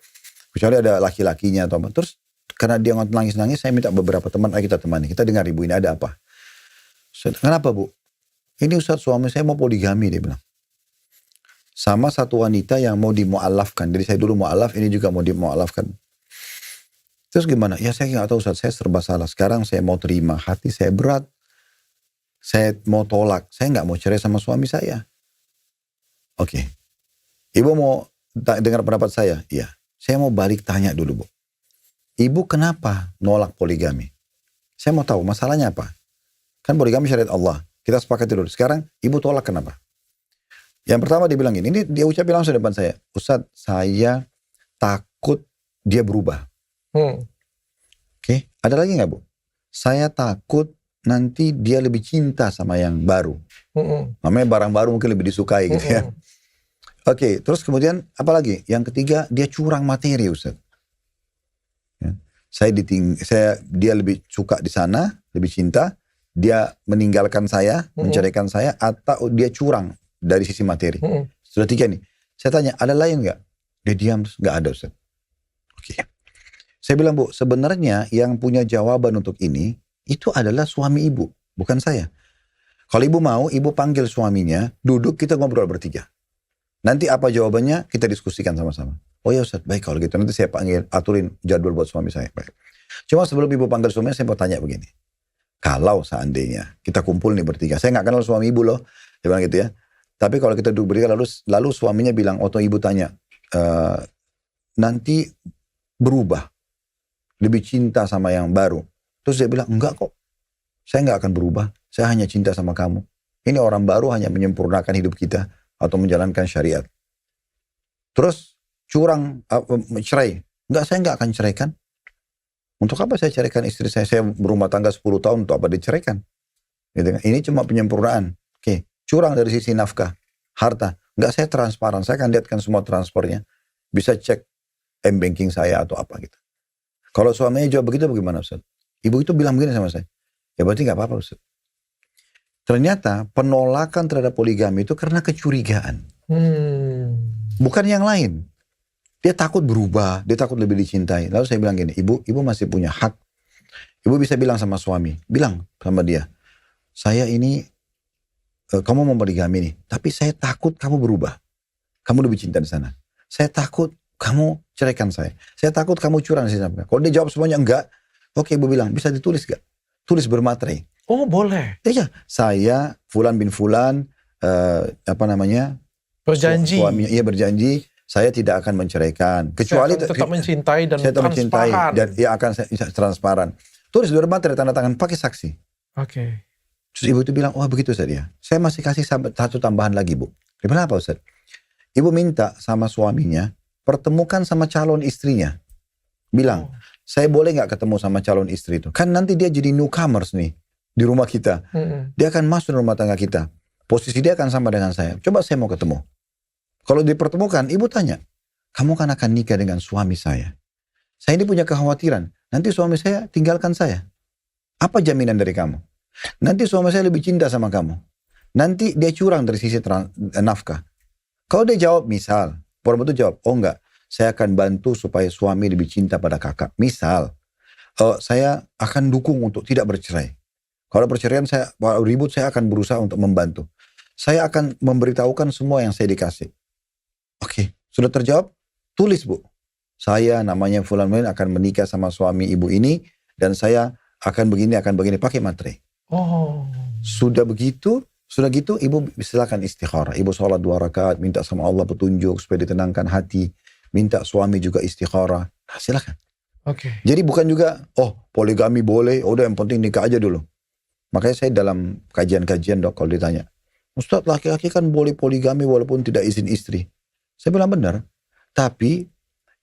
Kecuali ada laki-lakinya atau apa. Terus karena dia nangis-nangis, saya minta beberapa teman, ayo kita temani. Kita dengar ibu ini ada apa. Kenapa bu? Ini Ustadz suami saya mau poligami, dia bilang. Sama satu wanita yang mau dimu'alafkan. Jadi saya dulu mu'alaf, ini juga mau dimu'alafkan. Terus gimana? Ya saya nggak tahu Ustadz, saya serba salah. Sekarang saya mau terima, hati saya berat. Saya mau tolak, saya nggak mau cerai sama suami saya. Oke. Ibu mau dengar pendapat saya? Iya. Saya mau balik tanya dulu bu. Ibu kenapa nolak poligami? Saya mau tahu masalahnya apa? Kan poligami syariat Allah. Kita sepakat dulu. Sekarang ibu tolak kenapa? Yang pertama dia bilang gini, ini dia ucapin langsung depan saya. Ustadz, saya takut dia berubah. Oke, ada lagi nggak bu? Saya takut nanti dia lebih cinta sama yang baru. Namanya barang baru mungkin lebih disukai gitu ya. Oke, terus kemudian apa lagi? Yang ketiga, dia curang materi Ustadz. Ya. Dia lebih suka di sana, lebih cinta. Dia meninggalkan saya, menceraikan saya, atau dia curang dari sisi materi. Sudah 3 nih. Saya tanya, ada lain nggak? Dia diam, nggak ada Ustaz. Oke. Saya bilang bu, sebenarnya yang punya jawaban untuk ini, itu adalah suami ibu, bukan saya. Kalau ibu mau, ibu panggil suaminya, duduk kita ngobrol bertiga. Nanti apa jawabannya, kita diskusikan sama-sama. Oh ya Ustaz, baik kalau gitu. Nanti saya panggil, aturin jadwal buat suami saya. Baik. Cuma sebelum ibu panggil suaminya, saya mau tanya begini. Kalau seandainya kita kumpul nih bertiga, saya nggak kenal suami ibu loh, dia bilang gitu ya. Tapi kalau kita duduk bertiga lalu suaminya bilang, atau ibu tanya, nanti berubah, lebih cinta sama yang baru. Terus dia bilang, enggak kok, saya nggak akan berubah, saya hanya cinta sama kamu. Ini orang baru hanya menyempurnakan hidup kita atau menjalankan syariat. Terus curang, cerai, enggak, saya nggak akan ceraikan. Untuk apa saya ceraikan istri saya? Saya berumah tangga 10 tahun, untuk apa diceraikan? Gitu kan? Ini cuma penyempurnaan. Oke, curang dari sisi nafkah, harta. Enggak, saya transparan. Saya akan lihatkan semua transfernya. Bisa cek m-banking saya atau apa gitu. Kalau suaminya jawab begitu bagaimana Ustaz? Ibu itu bilang begini sama saya. Ya berarti nggak apa-apa Ustaz. Ternyata penolakan terhadap poligami itu karena kecurigaan. Bukan yang lain. Dia takut berubah, dia takut lebih dicintai. Lalu saya bilang gini, ibu masih punya hak. Ibu bisa bilang sama suami, bilang sama dia, saya ini, kamu mau poligami nih, tapi saya takut kamu berubah. Kamu lebih cinta di sana. Saya takut kamu ceraikan saya. Saya takut kamu curang di sana. Kalau dia jawab semuanya enggak, oke ibu bilang, bisa ditulis gak? Tulis bermaterai. Oh boleh. Iya, saya Fulan bin Fulan, berjanji. Suami, iya berjanji. Saya tidak akan menceraikan, kecuali saya tetap mencintai dan saya tetap mencintai dan ia akan transparan. Tulis bermaterai, tanda tangan, pakai saksi. Oke. Terus ibu itu bilang, oh begitu Ustaz ya. Saya masih kasih satu tambahan lagi bu. Gimana apa Ustaz? Ibu minta sama suaminya pertemukan sama calon istrinya. Bilang, saya boleh nggak ketemu sama calon istri itu? Kan nanti dia jadi newcomers nih di rumah kita. Dia akan masuk rumah tangga kita. Posisi dia akan sama dengan saya. Coba saya mau ketemu. Kalau dipertemukan, ibu tanya, kamu kan akan nikah dengan suami saya. Saya ini punya kekhawatiran, nanti suami saya tinggalkan saya. Apa jaminan dari kamu? Nanti suami saya lebih cinta sama kamu. Nanti dia curang dari sisi nafkah. Kalau dia jawab, misal, perempuan itu jawab, oh enggak, saya akan bantu supaya suami lebih cinta pada kakak. Misal, saya akan dukung untuk tidak bercerai. Kalau perceraian saya ribut, saya akan berusaha untuk membantu. Saya akan memberitahukan semua yang saya dikasih. Oke, sudah terjawab? Tulis bu. Saya namanya Fulan akan menikah sama suami ibu ini dan saya akan begini, pakai materai. Oh. Sudah gitu ibu silakan istikharah. Ibu sholat 2 rakaat, minta sama Allah petunjuk supaya ditenangkan hati. minta suami juga istikharah. Nah, silakan. Oke. Jadi bukan juga, poligami boleh, udah yang penting nikah aja dulu. Makanya saya dalam kajian-kajian dok, kalau ditanya, Ustadz laki-laki kan boleh poligami walaupun tidak izin istri. Saya bilang benar, tapi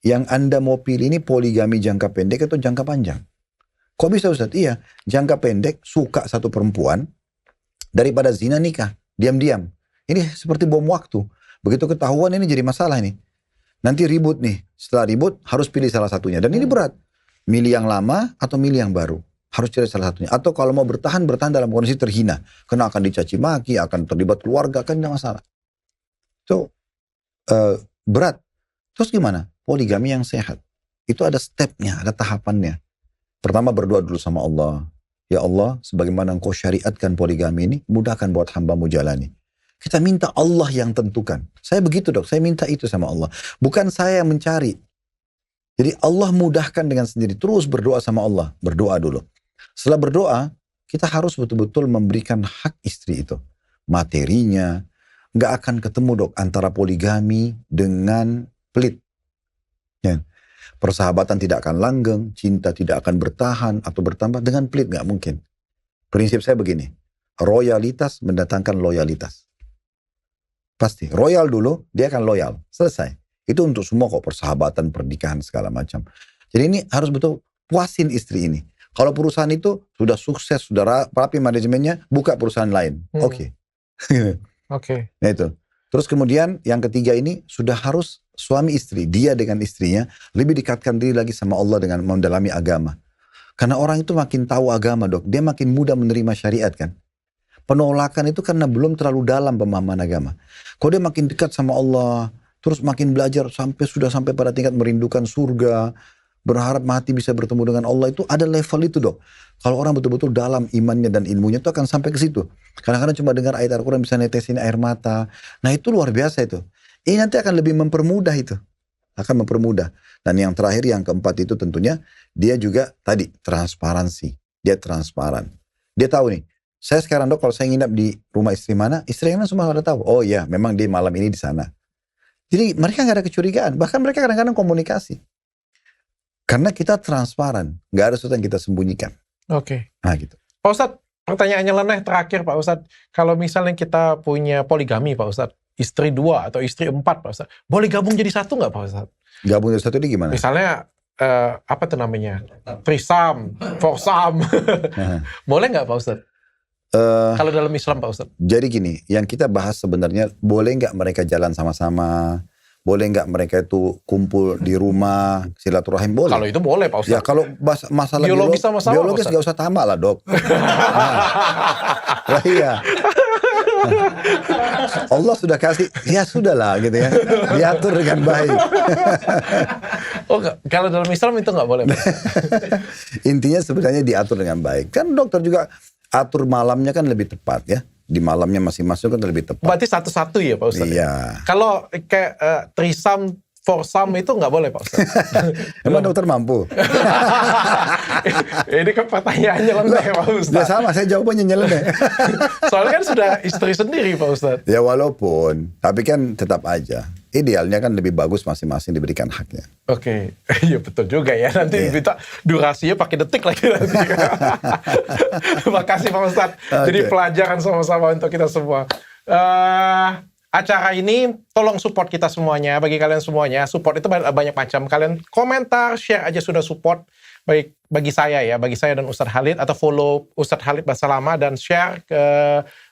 yang Anda mau pilih ini poligami jangka pendek atau jangka panjang? Kok bisa Ustadz? Iya, jangka pendek suka satu perempuan, daripada zina nikah, diam-diam. Ini seperti bom waktu. Begitu ketahuan ini jadi masalah ini. Nanti ribut nih, setelah ribut harus pilih salah satunya. Dan ini berat, milih yang lama atau milih yang baru. Harus cari salah satunya. Atau kalau mau bertahan dalam kondisi terhina. Karena akan dicaci maki, akan terlibat keluarga, kan tidak masalah. Itu berat. Terus gimana? Poligami yang sehat. Itu ada stepnya, ada tahapannya. Pertama berdoa dulu sama Allah. Ya Allah, sebagaimana engkau syariatkan poligami ini, mudahkan buat hambamu jalani. Kita minta Allah yang tentukan. Saya begitu dok, saya minta itu sama Allah. Bukan saya yang mencari. Jadi Allah mudahkan dengan sendiri. Terus berdoa sama Allah. Berdoa dulu. Setelah berdoa, kita harus betul-betul memberikan hak istri itu. Materinya, nggak akan ketemu dok antara poligami dengan pelit. Ya. Persahabatan tidak akan langgeng, cinta tidak akan bertahan atau bertambah dengan pelit, nggak mungkin. Prinsip saya begini, royalitas mendatangkan loyalitas. Pasti, royal dulu, dia akan loyal. Selesai. Itu untuk semua kok, persahabatan, pernikahan, segala macam. Jadi ini harus betul puasin istri ini. Kalau perusahaan itu sudah sukses, sudah rapi manajemennya, buka perusahaan lain. Oke. Oke. Nah itu. Terus kemudian yang ketiga ini sudah harus suami istri, dia dengan istrinya lebih dekatkan diri lagi sama Allah dengan mendalami agama. Karena orang itu makin tahu agama dok, dia makin mudah menerima syariat kan. Penolakan itu karena belum terlalu dalam pemahaman agama. Kalau dia makin dekat sama Allah, terus makin belajar sampai pada tingkat merindukan surga, berharap mati bisa bertemu dengan Allah, itu ada level itu dok. Kalau orang betul-betul dalam imannya dan ilmunya itu akan sampai ke situ. Kadang-kadang cuma dengar ayat Al-Quran bisa netesin air mata. Nah itu luar biasa itu. Ini nanti akan lebih mempermudah itu. Akan mempermudah. Dan yang terakhir, yang keempat itu tentunya dia juga tadi transparansi. Dia transparan. Dia tahu nih, saya sekarang dok kalau saya nginap di rumah istri mana, istri yang semua udah tahu. Oh iya, memang dia malam ini di sana. Jadi mereka nggak ada kecurigaan. Bahkan mereka kadang-kadang komunikasi. Karena kita transparan, nggak ada sesuatu yang kita sembunyikan. Oke. Nah gitu. Pak Ustadz, pertanyaannya nyeleneh terakhir Pak Ustadz. Kalau misalnya kita punya poligami Pak Ustadz, istri 2 atau istri 4 Pak Ustadz, boleh gabung jadi satu nggak Pak Ustadz? Gabung jadi satu ini gimana? Misalnya, apa tuh namanya? Trisam, foursam. Boleh nggak Pak Ustadz? Kalau dalam Islam Pak Ustadz? Jadi gini, yang kita bahas sebenarnya boleh nggak mereka jalan sama-sama? Boleh nggak mereka itu kumpul di rumah, silaturahim boleh? Kalau itu boleh Pak Ustadz. Ya kalau masalah biologis sama-sama, biologis nggak usah tamak lah dok. Nah, iya. Allah sudah kasih, ya sudahlah gitu ya, diatur dengan baik. Oh, kalau dalam Islam itu nggak boleh Pak? Intinya sebenarnya diatur dengan baik. Kan dokter juga atur malamnya kan lebih tepat ya. Di malamnya masing-masing kan lebih tepat. Berarti satu-satu ya Pak Ustadz? Iya. Kalau kayak trisam, foursam itu nggak boleh Pak Ustadz? Emang dokter mampu? Ini kan pertanyaannya nyeleneh Pak Ustadz. Ya sama, saya jawabannya nyeleneh. Soalnya kan sudah istri sendiri Pak Ustadz. Ya walaupun, tapi kan tetap aja. Idealnya kan lebih bagus masing-masing diberikan haknya. Oke, iya betul juga ya. Nanti minta durasinya pakai detik lagi nanti. Terima kasih Pak Ustadz. Jadi pelajaran sama-sama untuk kita semua. Acara ini tolong support kita semuanya. Bagi kalian semuanya, support itu banyak macam. Kalian komentar, share aja sudah support. Baik bagi saya ya, bagi saya dan Ustadz Khalid, atau follow Ustadz Khalid Basalamah dan share ke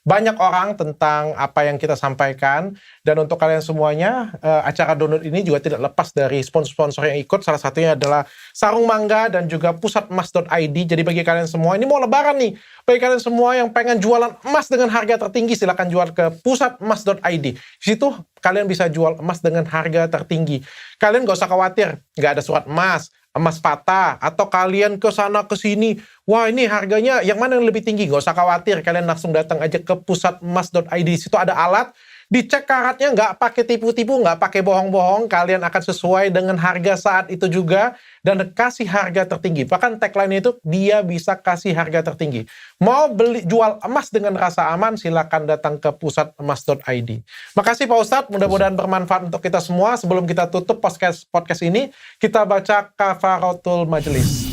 banyak orang tentang apa yang kita sampaikan. Dan untuk kalian semuanya, acara download ini juga tidak lepas dari sponsor-sponsor yang ikut. Salah satunya adalah Sarung Mangga dan juga pusatmas.id. Jadi bagi kalian semua, ini mau lebaran nih. Bagi kalian semua yang pengen jualan emas dengan harga tertinggi, silakan jual ke pusatmas.id. Di situ kalian bisa jual emas dengan harga tertinggi. Kalian gak usah khawatir, gak ada surat emas patah, atau kalian ke sana ke sini, wah ini harganya yang mana yang lebih tinggi, gak usah khawatir, kalian langsung datang aja ke pusatmas.id. Di situ ada alat, Dicek karatnya, nggak pakai tipu-tipu, nggak pakai bohong-bohong, kalian akan sesuai dengan harga saat itu juga, dan kasih harga tertinggi. Bahkan tagline itu, dia bisa kasih harga tertinggi. Mau jual emas dengan rasa aman, silakan datang ke pusatemas.id. Makasih Pak Ustadz, mudah-mudahan bermanfaat untuk kita semua. Sebelum kita tutup podcast ini, kita baca kafaratul majelis.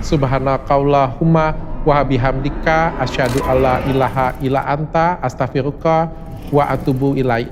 Subhanakallahumma wa bihamdika asyhadu alla ilaha illa anta astaghfiruka wa atubu ilaik.